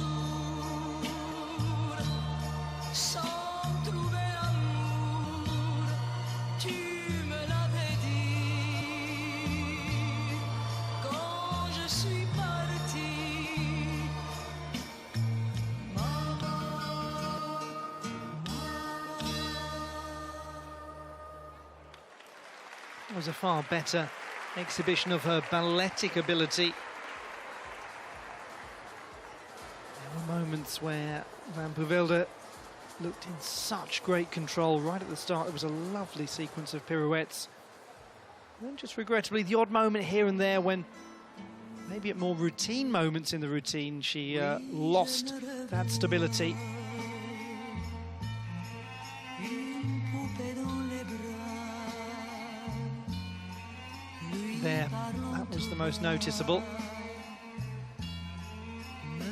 D: sans trouver l'amour, tu me l'avais dit quand je suis partie. Maman,
A: It was a far better exhibition of her balletic ability. There were moments where Van Poevelde looked in such great control right at the start. There was a lovely sequence of pirouettes. And then just regrettably, the odd moment here and there when maybe at more routine moments in the routine, she lost that stability.
D: une poupée dans les bras.
A: There, that was the most noticeable.
D: Me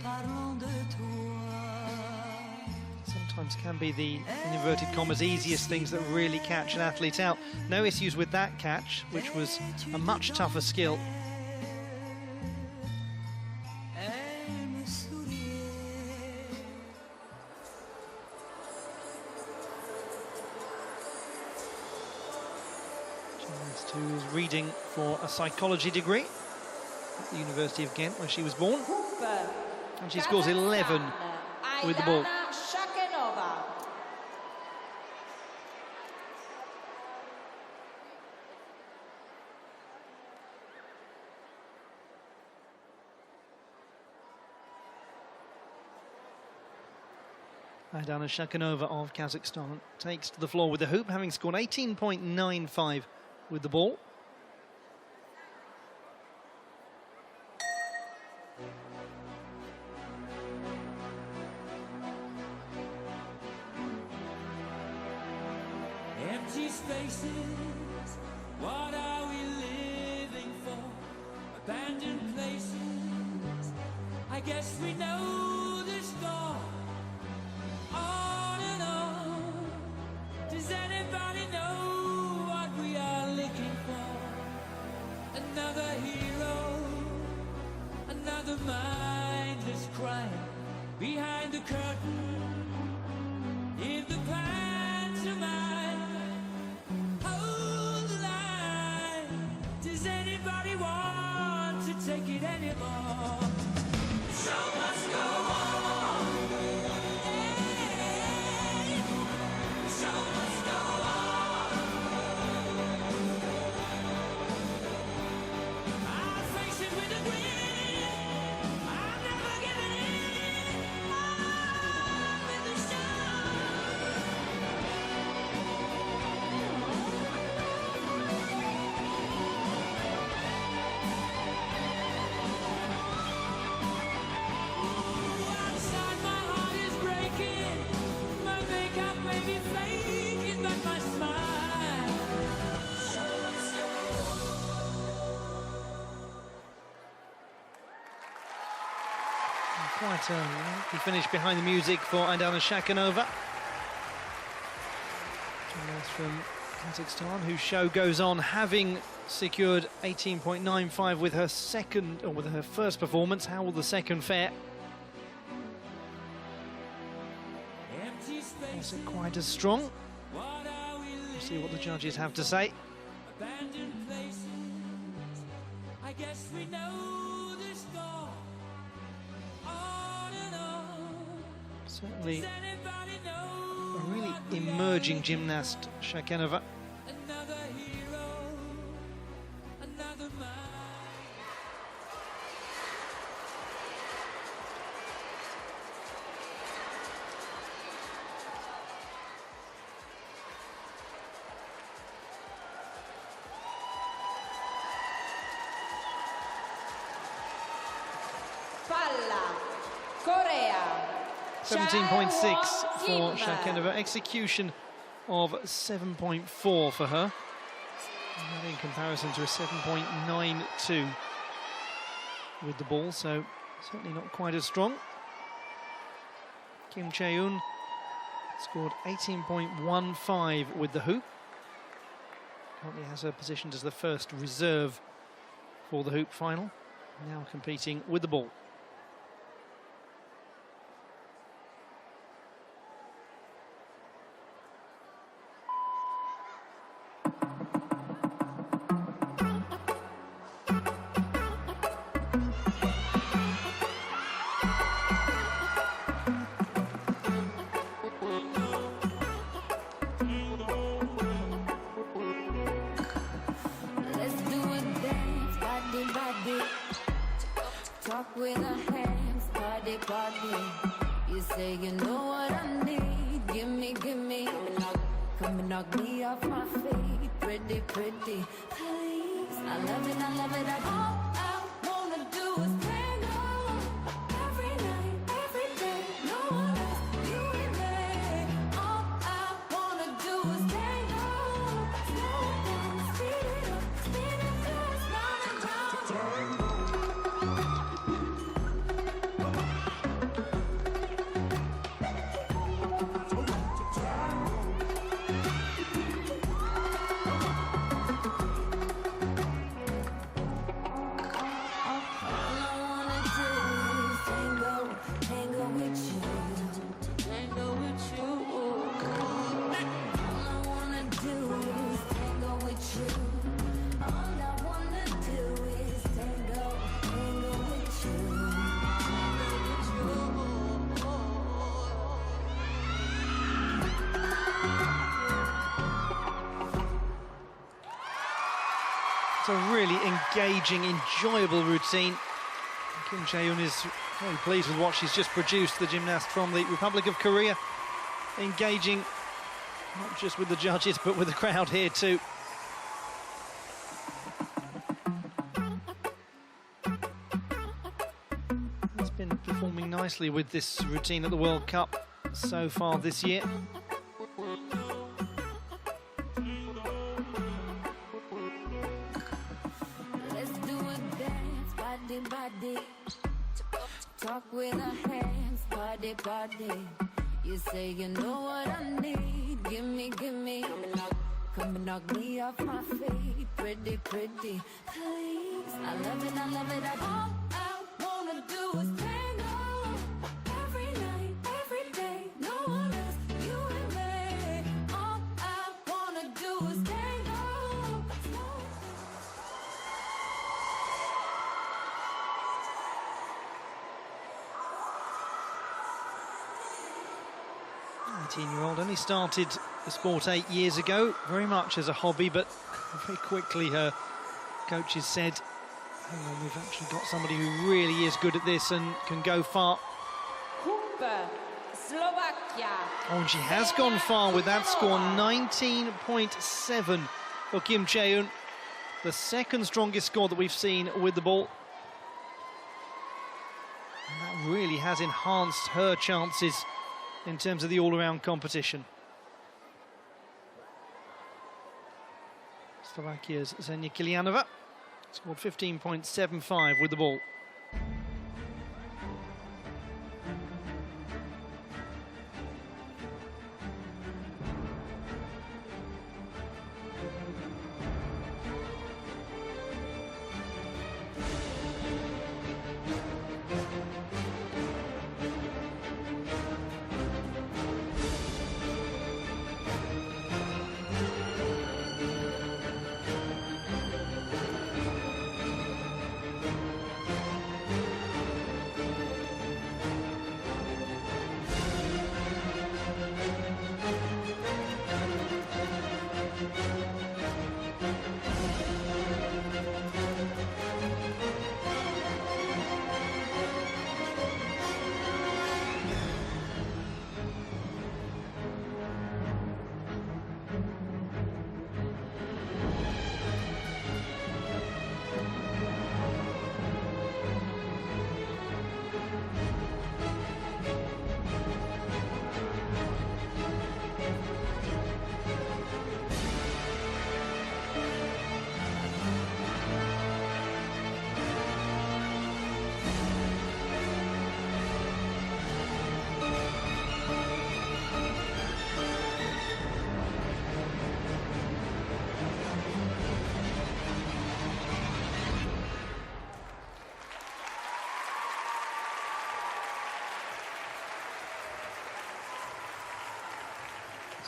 D: parlant de toi.
A: Sometimes can be the, in inverted commas, easiest things that really catch an athlete out. No issues with that catch, which was a much tougher skill.
D: Elle me souriait.
A: Gymnast who is reading for a psychology degree at the University of Ghent, where she was born. And she scores 11 with the ball. Aidana Shakhanova of Kazakhstan takes to the floor with the hoop, having scored 18.95 with the ball.
C: Empty spaces, what are we living for? Abandoned places, I guess we know the score. On and on, does anybody know what we are looking for? Another hero, another mindless crime behind the curtain, in the pantomime. Hold the line, does anybody want to take it anymore? The show must go on. The show must go on. I'll face it with a grin. I'm never giving in. On with the show. Outside my heart is breaking, my makeup may be faking, but my smile.
A: Quite a lengthy finish behind the music for Aidana Shakhanova. Gymnast from Kazakhstan, whose show goes on, having secured 18.95 with her second, or with her first performance. How will the second fare?
C: Empty
A: Is
C: spaces,
A: it quite as strong?
C: what are we
A: We'll
C: living?
A: see what the judges have to say.
C: Abandoned places, I guess we know the score. On and on,
A: Certainly
C: does anybody
A: a
C: know
A: really
C: what we are
A: emerging gymnast, Shakhanova.
C: Another hero, another man.
B: Palla, Corea.
A: 17.6 for Shakenova. Execution of 7.4 for her. And that in comparison to a 7.92 with the ball, so certainly not quite as strong. Kim Chae-eun scored 18.15 with the hoop. Currently has her positioned as the first reserve for the hoop final. Now competing with the ball.
D: Talk with our hands, party, party. You say you know what I need. Give me. Come and knock me off my feet. Pretty, pretty. Please, I love it. All I wanna do is tango. Every night, every day. No one else, you and me. All I wanna do is tango. Slow it down, speed it up, spin it fast, run around.
A: It's a really engaging, enjoyable routine. Kim Chae-eun is very pleased with what she's just produced, the gymnast from the Republic of Korea. Engaging not just with the judges, but with the crowd here too. He's been performing nicely with this routine at the World Cup so far this year.
D: Body. Talk with our hands, body. You say you know what I need. Give me. Come and knock me off my feet. Pretty. Please, I love it. All I wanna do is tango. Every night, every day. No one else, you and me. All I wanna do is tango.
A: 18-year-old, only started the sport 8 years ago, very much as a hobby, but very quickly her coaches said, hang on, we've actually got somebody who really is good at this and can go far.
B: Slovakia.
A: Oh, and she has gone far with that score, 19.7 for Kim Chae-eun, the second strongest score that we've seen with the ball. And that really has enhanced her chances in terms of the all-around competition. Slovakia's Zenia Kilianova scored 15.75 with the ball.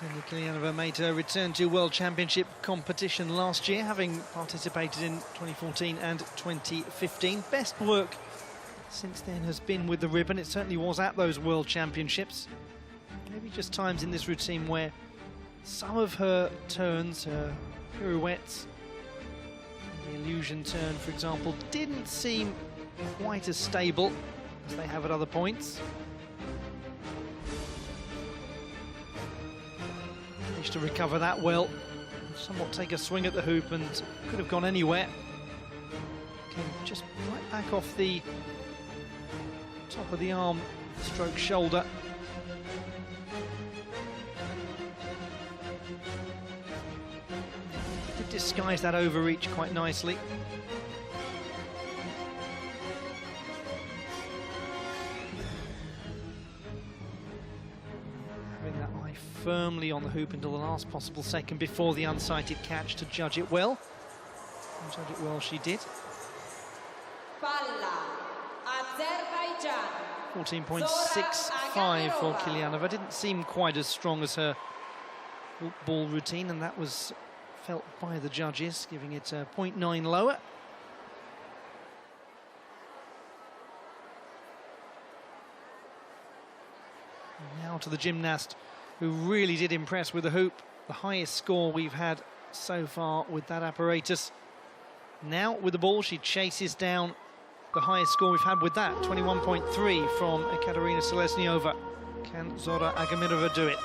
A: Ksenia Kilianova made her return to World Championship competition last year, having participated in 2014 and 2015. Best work since then has been with the ribbon. It certainly was at those World Championships. Maybe just times in this routine where some of her turns, her pirouettes, the illusion turn, for example, didn't seem quite as stable as they have at other points. Managed to recover that well, somewhat take a swing at the hoop and could have gone anywhere. Came just right back off the top of the arm, stroke shoulder. Did disguise that overreach quite nicely. Having that eye firmly on the hoop until the last possible second before the unsighted catch to judge it well. And judge it well she did.
B: Palla, Azerbaijan.
A: 14.65 for Kilianova. Didn't seem quite as strong as her ball routine, and that was felt by the judges, giving it a 0.9 lower. Now to the gymnast who really did impress with the hoop. The highest score we've had so far with that apparatus. Now with the ball she chases down the highest score we've had with that, 21.3 from Ekaterina Selesnyova. Can Zora Agamirova do it?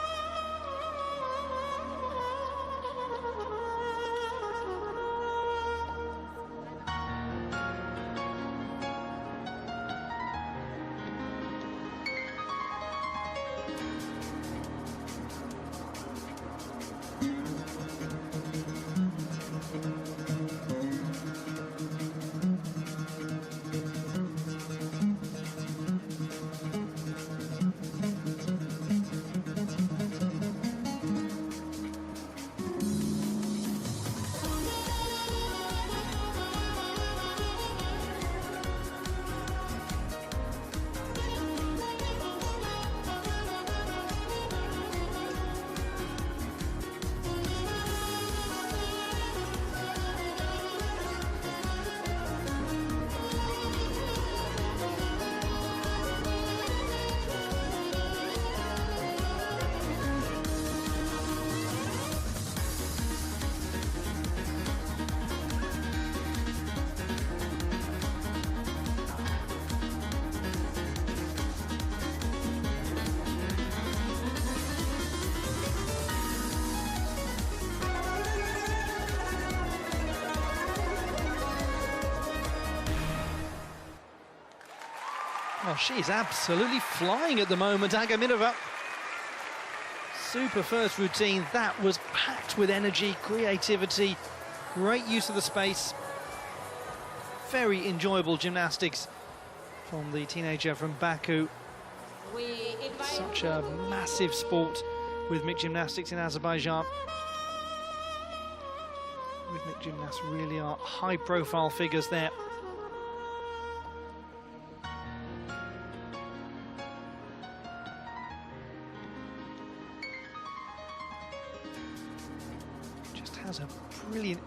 A: Oh, she's absolutely flying at the moment, Agamirova. Super first routine. That was packed with energy, creativity, great use of the space. Very enjoyable gymnastics from the teenager from Baku. Such a massive sport, rhythmic gymnastics in Azerbaijan. Rhythmic gymnasts really are high-profile figures there. Has a brilliant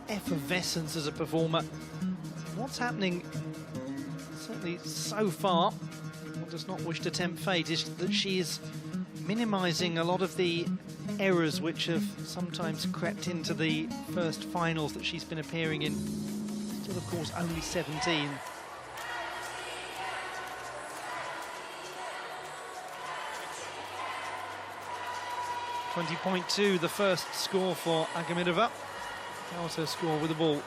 A: effervescence as a performer. What's happening, certainly so far, one does not wish to tempt fate, is that she is minimising a lot of the errors which have sometimes crept into the first finals that she's been appearing in. Still, of course, only 17. .2, the first score for Agamirova. That was her score with the ball.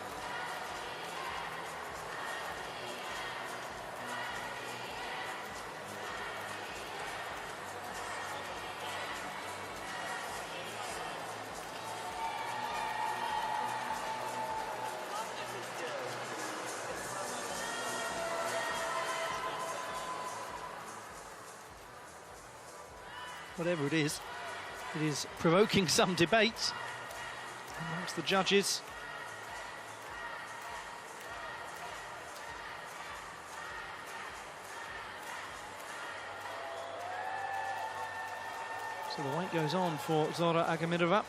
A: Whatever it is provoking some debate amongst the judges. So the wait goes on for Zora Agamirova.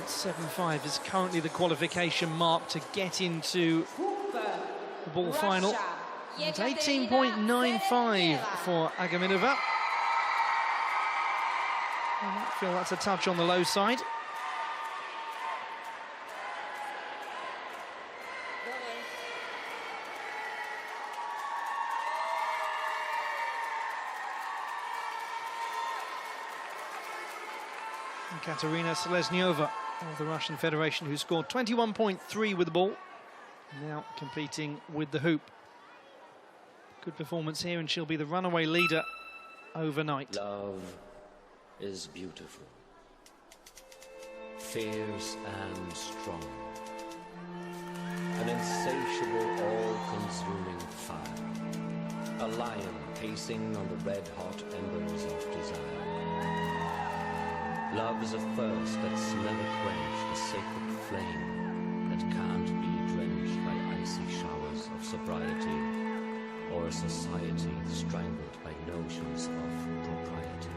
A: .75 is currently the qualification mark to get into the ball final. It's 18.95 for Agamirova. I feel that's a touch on the low side. And Katerina Seleznyova of the Russian Federation, who scored 21.3 with the ball, now competing with the hoop. Good performance here, and she'll be the runaway leader overnight.
E: Love is beautiful, fierce and strong, an insatiable, all-consuming fire, a lion pacing on the red-hot embers of desire. Love is a thirst that's never quenched, a sacred flame that can't be drenched by icy showers of sobriety, or a society strangled by notions of propriety.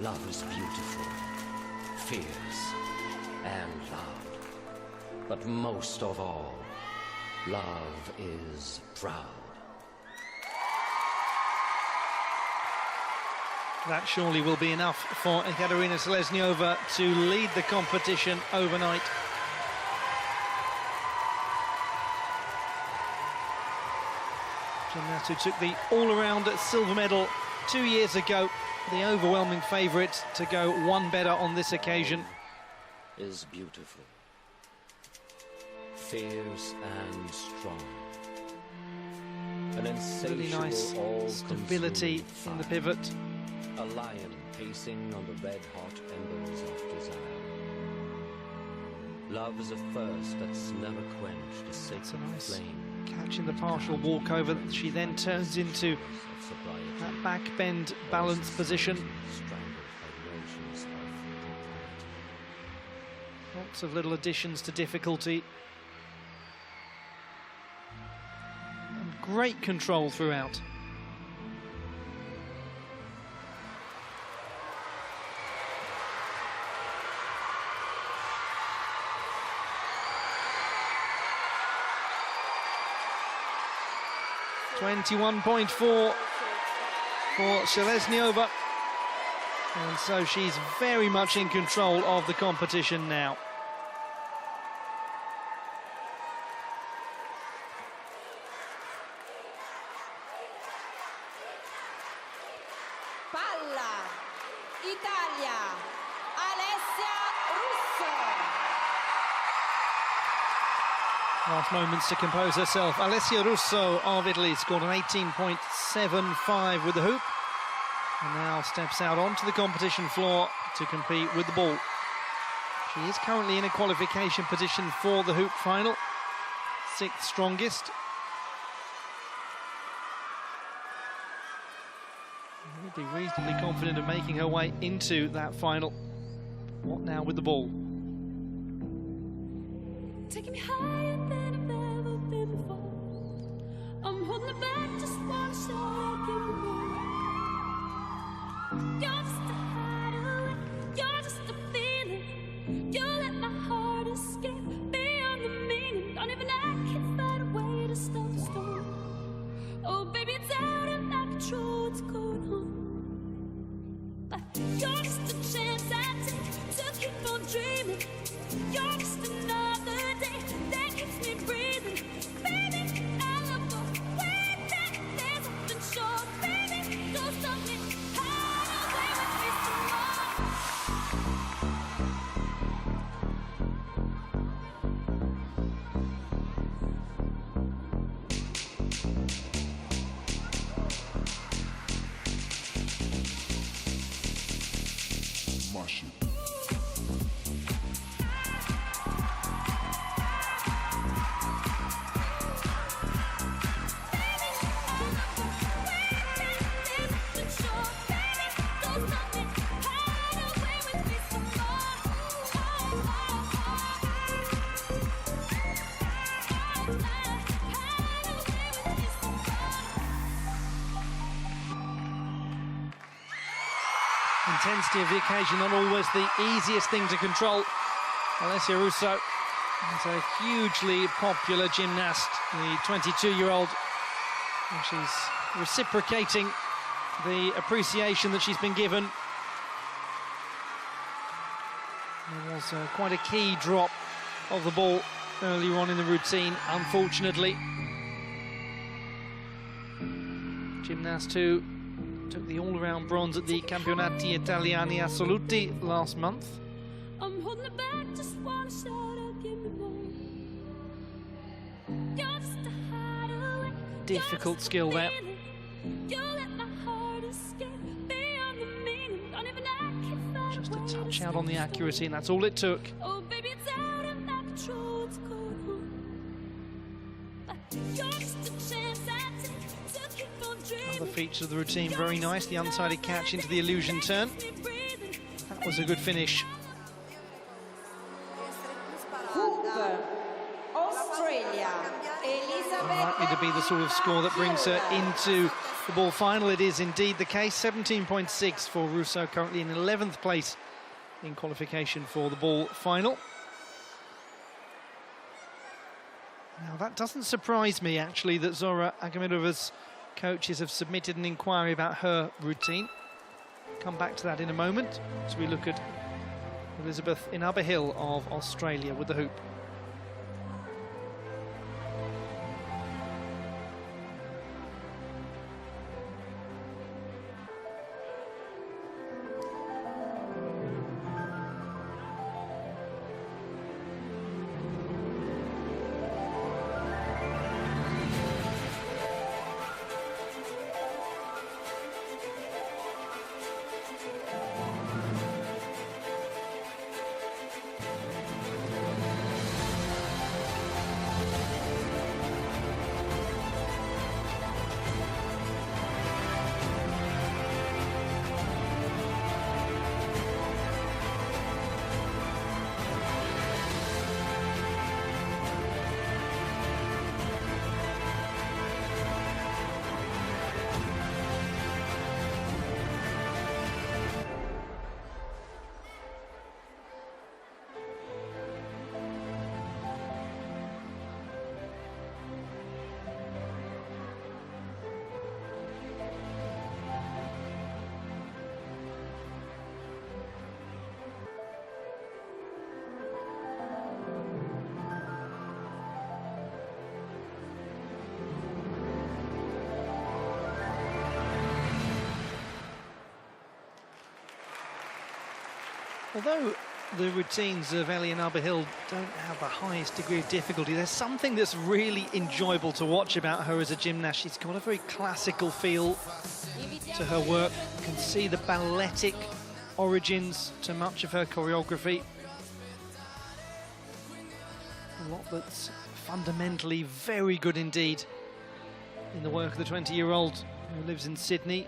E: Love is beautiful, fierce, and loud. But most of all, love is proud.
A: That surely will be enough for Katerina Seleznyova to lead the competition overnight. Gymnast who took the all-around silver medal 2 years ago, the overwhelming favourite to go one better on this occasion.
E: Is beautiful, fierce and strong, an insatiable,
A: really nice stability in the pivot.
E: A lion pacing on the red-hot embers of desire. Love is a thirst that's never quenched, a sacred
A: nice
E: flame.
A: Catching the partial walkover that she then turns into that back bend balance position. Lots of little additions to difficulty. And great control throughout. .24 for Seleznyova, and so she's very much in control of the competition now.
B: Palla, Italia, Alessia Russo.
A: Last moments to compose herself. Alessia Russo of Italy scored an 18.75 with the hoop, and now steps out onto the competition floor to compete with the ball. She is currently in a qualification position for the hoop final, 6th strongest. Will be reasonably confident of making her way into that final. What now with the ball?
F: Taking me higher than I've ever been before. I'm holding it back, just wanna show I give you more. You're just a hideaway, you're just a feeling. You let my heart escape beyond the meaning. Don't even I can find a way to stop the storm. Oh baby, it's out of my control, what's going on? You're just a chance I take to keep on dreaming. You're just another day that keeps me breathing. Baby, I love the way that there's something sure. Baby, do something hide away with me some more.
G: Mash it.
A: Intensity of the occasion, not always the easiest thing to control. Alessia Russo is a hugely popular gymnast, the 22-year-old. And she's reciprocating the appreciation that she's been given. There was quite a key drop of the ball earlier on in the routine, unfortunately. Gymnast who took the all-around bronze at the Campionati Italiani Assoluti last month.
F: I'm holding it back, just wanna shout out, give me more. You're just a hideaway.
A: Difficult skill there.
F: You let my heart escape beyond the meaning. Don't even act if
A: Just a touch out on the accuracy, and that's all it took.
F: Oh, baby, it's out of my control. It's going home. But you're just a chance I take to keep on dreaming.
A: Other features of the routine, very nice. The unsided catch into the illusion turn. That was a good finish.
B: Hoop, Australia,
A: Unlikely to be the sort of score that brings her into the ball final. It is indeed the case. 17.6 for Russo, currently in 11th place in qualification for the ball final. Now, that doesn't surprise me, actually, that Zora Agamidova's coaches have submitted an inquiry about her routine. Come back to that in a moment as we look at Elizabeth Inaberhill of Australia with the hoop. Although the routines of Ellie Inaberhill don't have the highest degree of difficulty, there's something that's really enjoyable to watch about her as a gymnast. She's got a very classical feel to her work. You can see the balletic origins to much of her choreography. A lot that's fundamentally very good indeed in the work of the 20-year-old who lives in Sydney,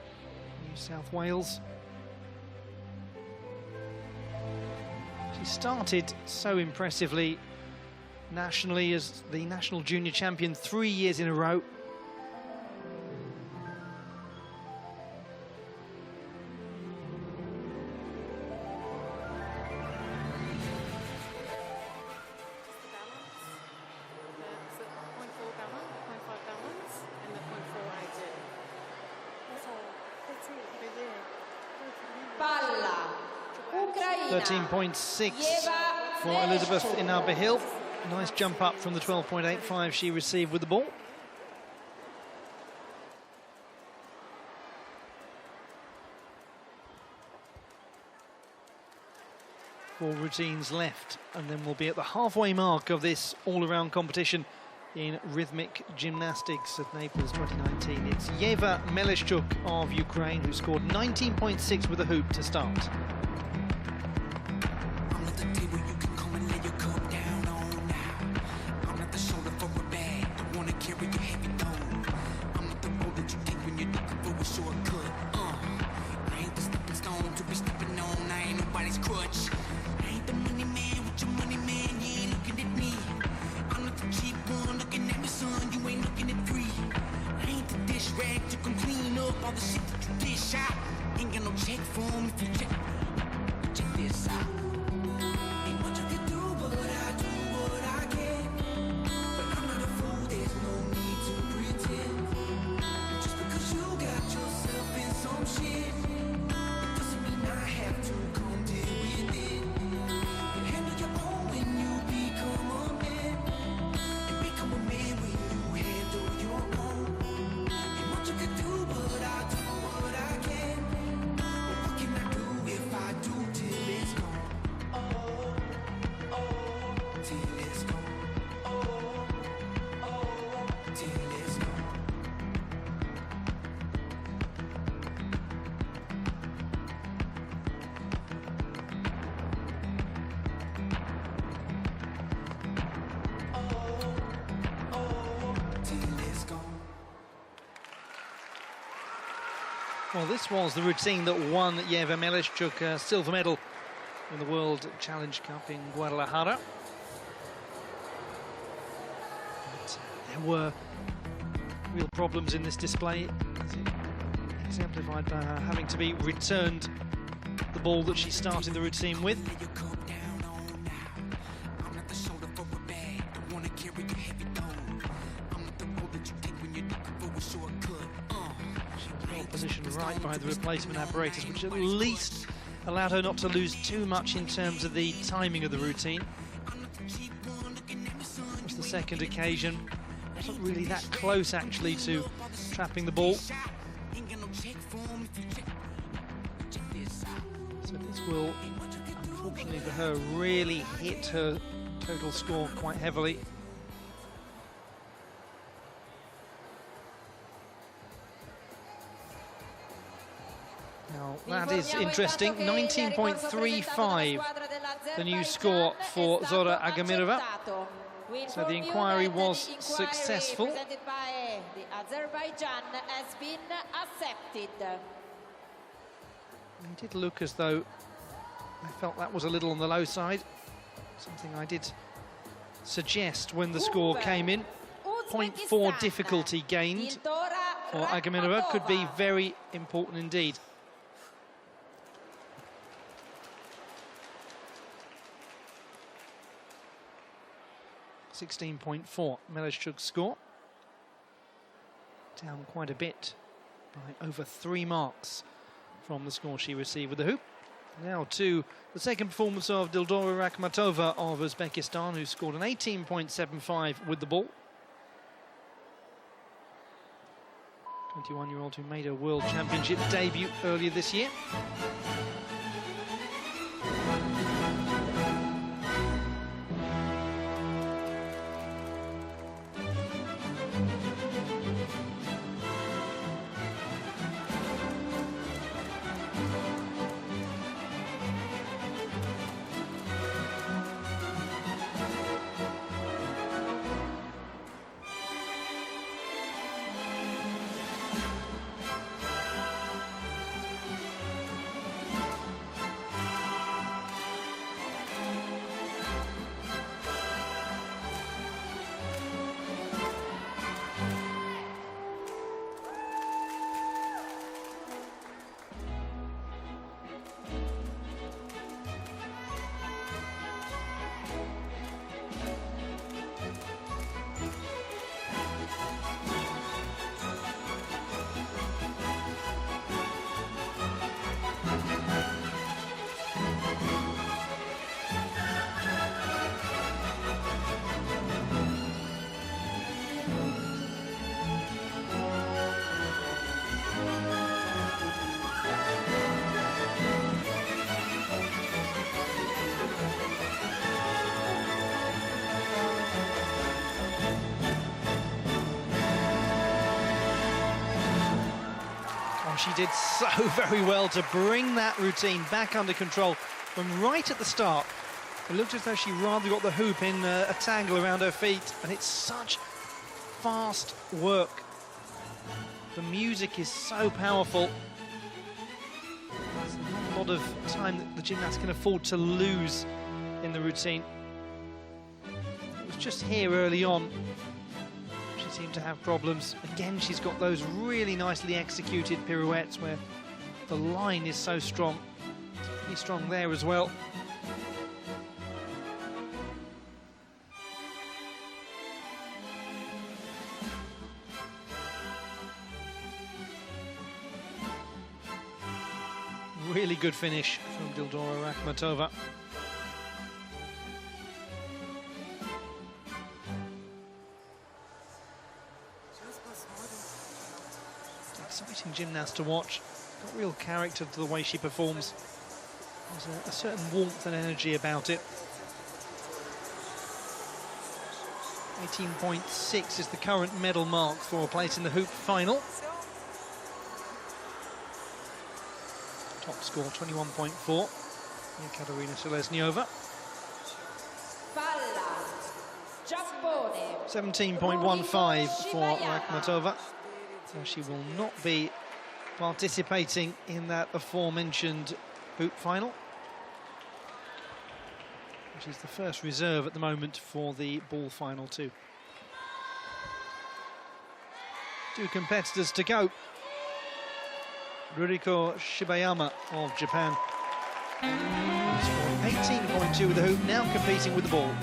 A: New South Wales. She started so impressively nationally as the national junior champion 3 years in a row.
B: Palla Ucraina.
A: 13.6 for Elizabeth Inaberhill. Nice jump up from the 12.85 she received with the ball. 4 routines left, and then we'll be at the halfway mark of this all-around competition in rhythmic gymnastics at Naples 2019. It's Yeva Meleshchuk of Ukraine, who scored 19.6 with a hoop to start.
C: All the shit that you dish out, ain't got no check for me if you check this out. Ain't much I can do, but I do what I can. But I'm not a fool, there's no need to pretend. Just because you got yourself in some shit, it doesn't mean I have to come deal with it. You handle your own when you become a man, and become a man when you handle your own. Ain't much I can do, but I do what I can. But what can I do if I do till it's gone? Oh, till it's gone. Oh, till it's gone. Till it's gone.
A: Well, this was the routine that won Yeva Meleshchuk a silver medal in the World Challenge Cup in Guadalajara. But there were real problems in this display, as it exemplified by her having to be returned the ball that she started the routine with.
C: Lay your cup down on now. I'm not the shoulder for a bag. Don't wanna carry a heavy load. I'm not the road that you take when you're looking for a shortcut.
A: Well positioned right by the replacement apparatus, which at least allowed her not to lose too much in terms of the timing of the routine. It was the second occasion. Wasn't really that close actually to trapping the ball. So this will, unfortunately for her, really hit her total score quite heavily. Now, that is interesting. 19.35, the new score for Zora Agamirova. So the inquiry was successful.
B: Presented by the Azerbaijan has been accepted.
A: It did look as though I felt that was a little on the low side. Something I did suggest when the score came in. 0.4 difficulty gained for Agamirova could be very important indeed. .4 Meleshchuk's score. Down quite a bit by over 3 marks from the score she received with the hoop. Now to the second performance of Dildora Rakhmatova of Uzbekistan, who scored an 18.75 with the ball. 21-year-old who made her World Championship debut earlier this year. she did so very well to bring that routine back under control from right at the start. It looked as though she rather got the hoop in a tangle around her feet, and it's such fast work. The music is so powerful. There's not a lot of time that the gymnast can afford to lose in the routine. It was just here early on she seemed to have problems. Again, she's got those really nicely executed pirouettes where the line is so strong. It's pretty strong there as well. Really good finish from Dildora Rakhmatova. Exciting gymnast to watch. Got real character to the way she performs. There's a certain warmth and energy about it. 18.6 is the current medal mark for a place in the hoop final. Top score 21.4. Katerina Selesnyova. 17.15 for Rakhmatova. So she will not be participating in that aforementioned hoop final, which is the first reserve at the moment for the ball final too. Two competitors to go. Ruriko Shibayama of Japan. 18.2 with the hoop, now competing with the ball.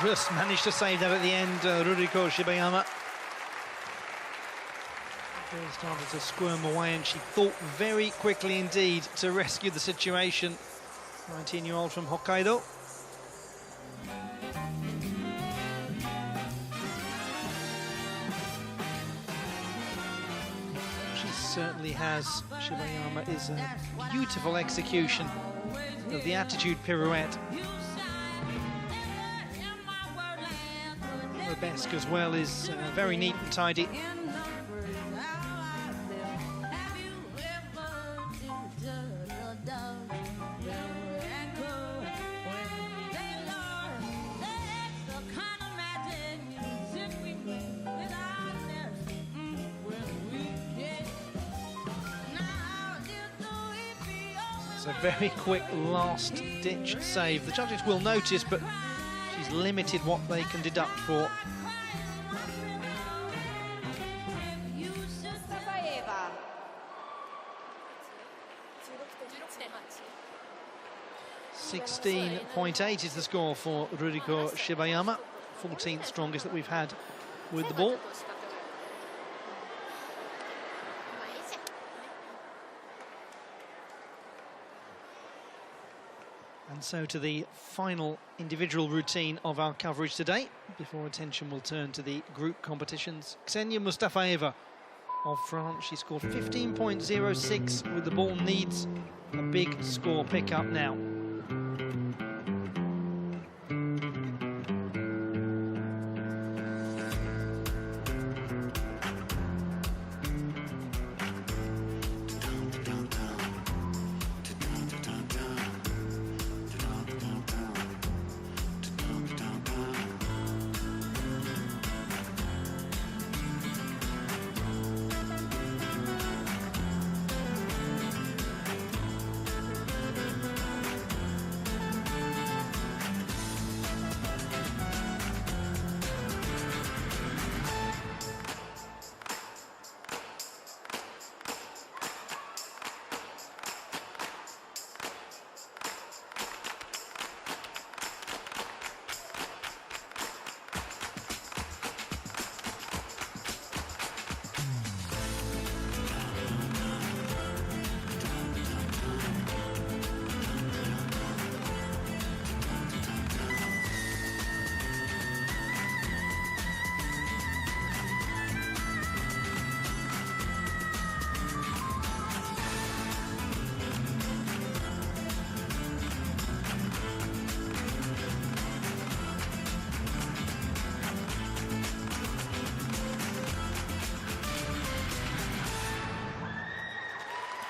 A: Just managed to save that at the end, Ruriko Shibayama. Started to squirm away, and she thought very quickly indeed to rescue the situation. 19-year-old from Hokkaido. She certainly has. Shibayama is a beautiful execution of the attitude pirouette. Besk as well is very neat and tidy. It's a very quick last-ditch save. The judges will notice, but she's limited what they can deduct for. 16.8 is the score for Ruriko Shibayama, 14th strongest that we've had with the ball. And so to the final individual routine of our coverage today, before attention will turn to the group competitions. Ksenia Mustafaeva of France. She scored 15.06 with the ball, needs a big score pickup now.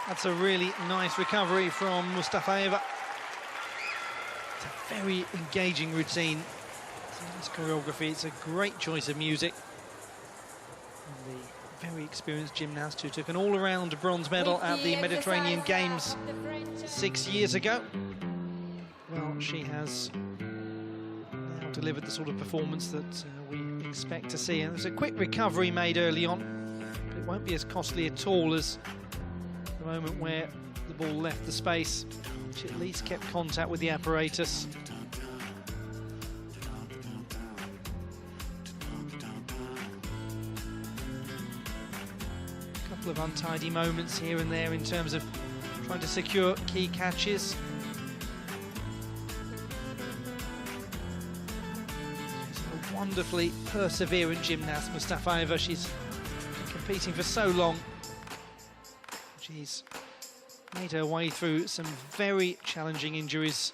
A: That's a really nice recovery from Mustafaeva. It's a very engaging routine. It's a nice choreography. It's a great choice of music. And the very experienced gymnast who took an all-around bronze medal at the Mediterranean Games 6 years ago. Well, she has now delivered the sort of performance that we expect to see. And there's a quick recovery made early on, but it won't be as costly at all as the moment where the ball left the space. She at least kept contact with the apparatus. A couple of untidy moments here and there in terms of trying to secure key catches. She's a wonderfully perseverant gymnast, Mustafaeva. She's been competing for so long. She's made her way through some very challenging injuries.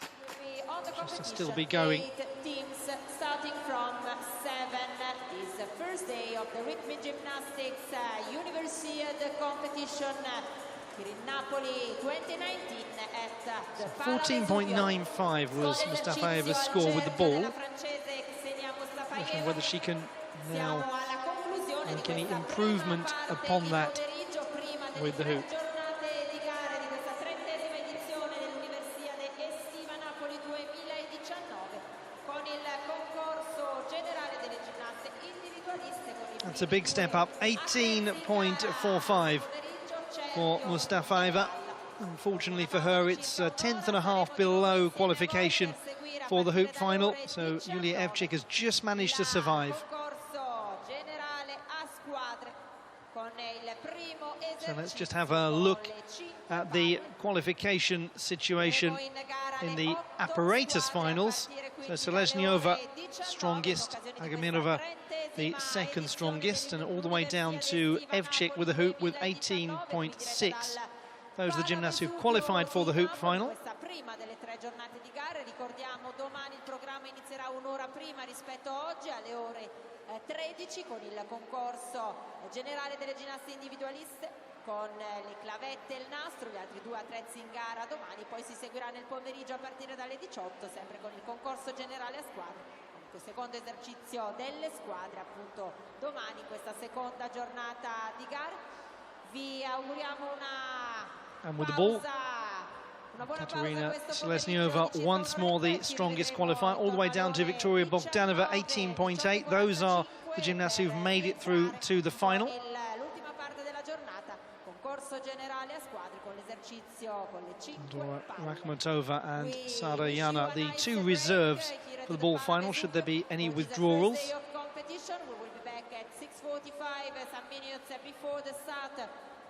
A: Just to still be going.
B: Teams starting from 7 is the first day of the rhythmic gymnastics Universiade competition here in Napoli 2019 at the
A: 14.95 was Mustafaeva's score with the ball. Whether she can now make any improvement upon that with the hoop. That's a big step up, 18.45 for Mustafaeva. Unfortunately for her, it's a 10.5 below qualification for the hoop final, so Julia Evcik has just managed to survive. So let's just have a look at the qualification situation in the apparatus finals. So Seleznyova strongest, Agamirova the second strongest, and all the way down to Evcik with a hoop with 18.6. Those are the gymnasts who've qualified for the hoop final.
B: Ricordiamo domani il programma inizierà un'ora prima rispetto a oggi alle ore 13 con il concorso generale delle ginnaste individualiste con le clavette e il nastro, gli altri due attrezzi in gara domani, poi si seguirà nel pomeriggio a partire dalle 18 sempre con il concorso generale a squadre. Il secondo esercizio delle squadre appunto domani, questa seconda giornata di gara. Vi auguriamo una pausa.
A: Katerina Seleznyova, once more the strongest qualifier, all the way down to Victoria Bogdanova, 18.8. Those are the gymnasts who've made it through to the final. Rakhmatova and Sarayana, the two reserves for the ball final, should there be any withdrawals.
B: We will be back at 6:45, some minutes before the start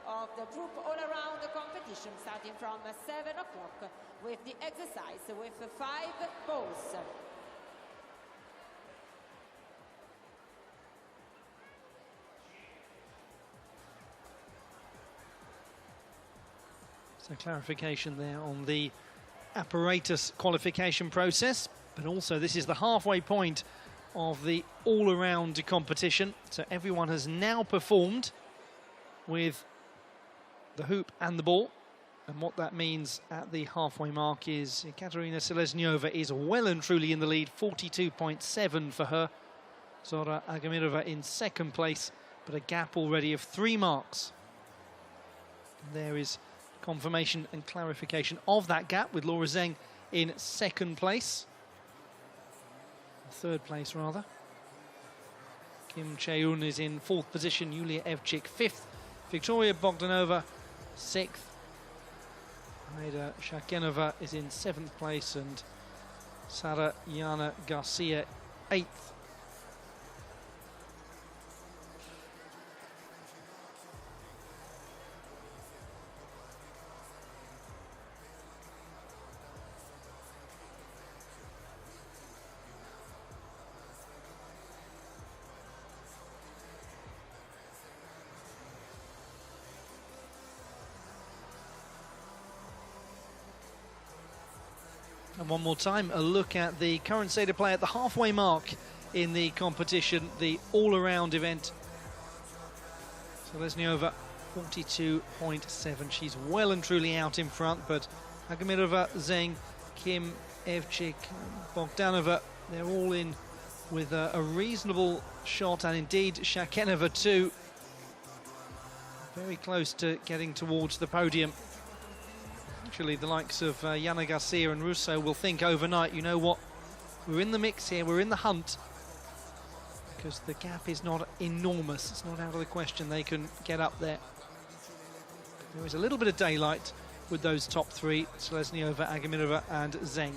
B: of the group all-around the competition, starting from 7 o'clock with the exercise with 5 balls.
A: So clarification there on the apparatus qualification process, but also this is the halfway point of the all-around competition. So everyone has now performed with the hoop and the ball. And what that means at the halfway mark is Katerina Seleznyova is well and truly in the lead, 42.7 for her. Zora Agamirova in second place, but a gap already of 3 marks. And there is confirmation and clarification of that gap with Laura Zheng in second place. Third place, rather. Kim Chae-un is in 4th position, Yulia Evcik 5th, Victoria Bogdanova 6th, Aida Shakenova is in 7th place, and Sara Yana Garcia 8th. And one more time, a look at the current state of play at the halfway mark in the competition, the all-around event. Seleznyova, 42.7. She's well and truly out in front, but Agamirova, Zheng, Kim, Evcik, Bogdanova, they're all in with a reasonable shot, and indeed Shakenova too. Very close to getting towards the podium. Actually, the likes of Yana Garcia and Russo will think overnight, you know what, we're in the mix here, we're in the hunt, because the gap is not enormous. It's not out of the question they can get up there. There is a little bit of daylight with those top 3, Seleznyova, Agamirova and Zheng.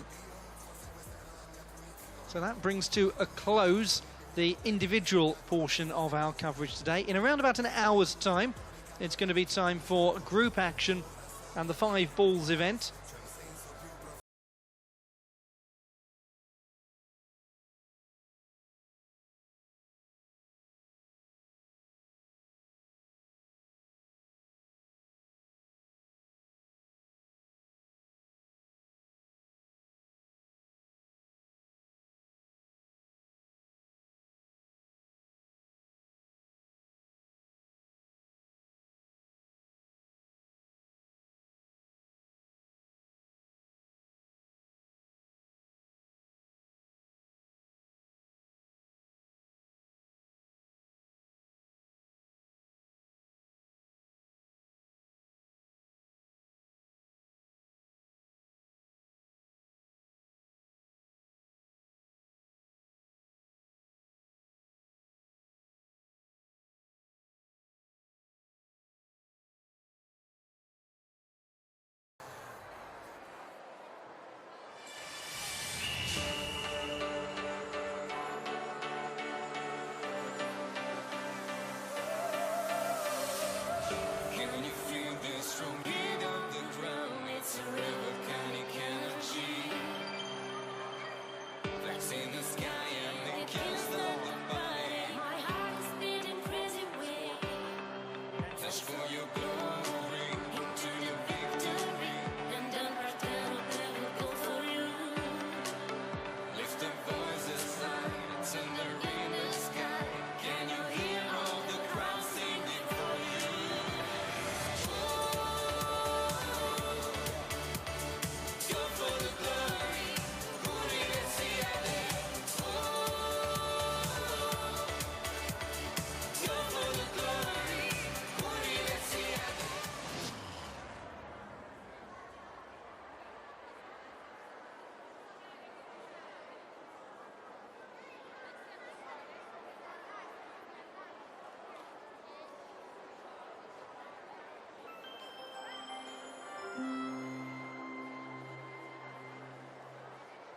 A: So that brings to a close the individual portion of our coverage today. In around about an hour's time, it's going to be time for group action and the 5 balls event.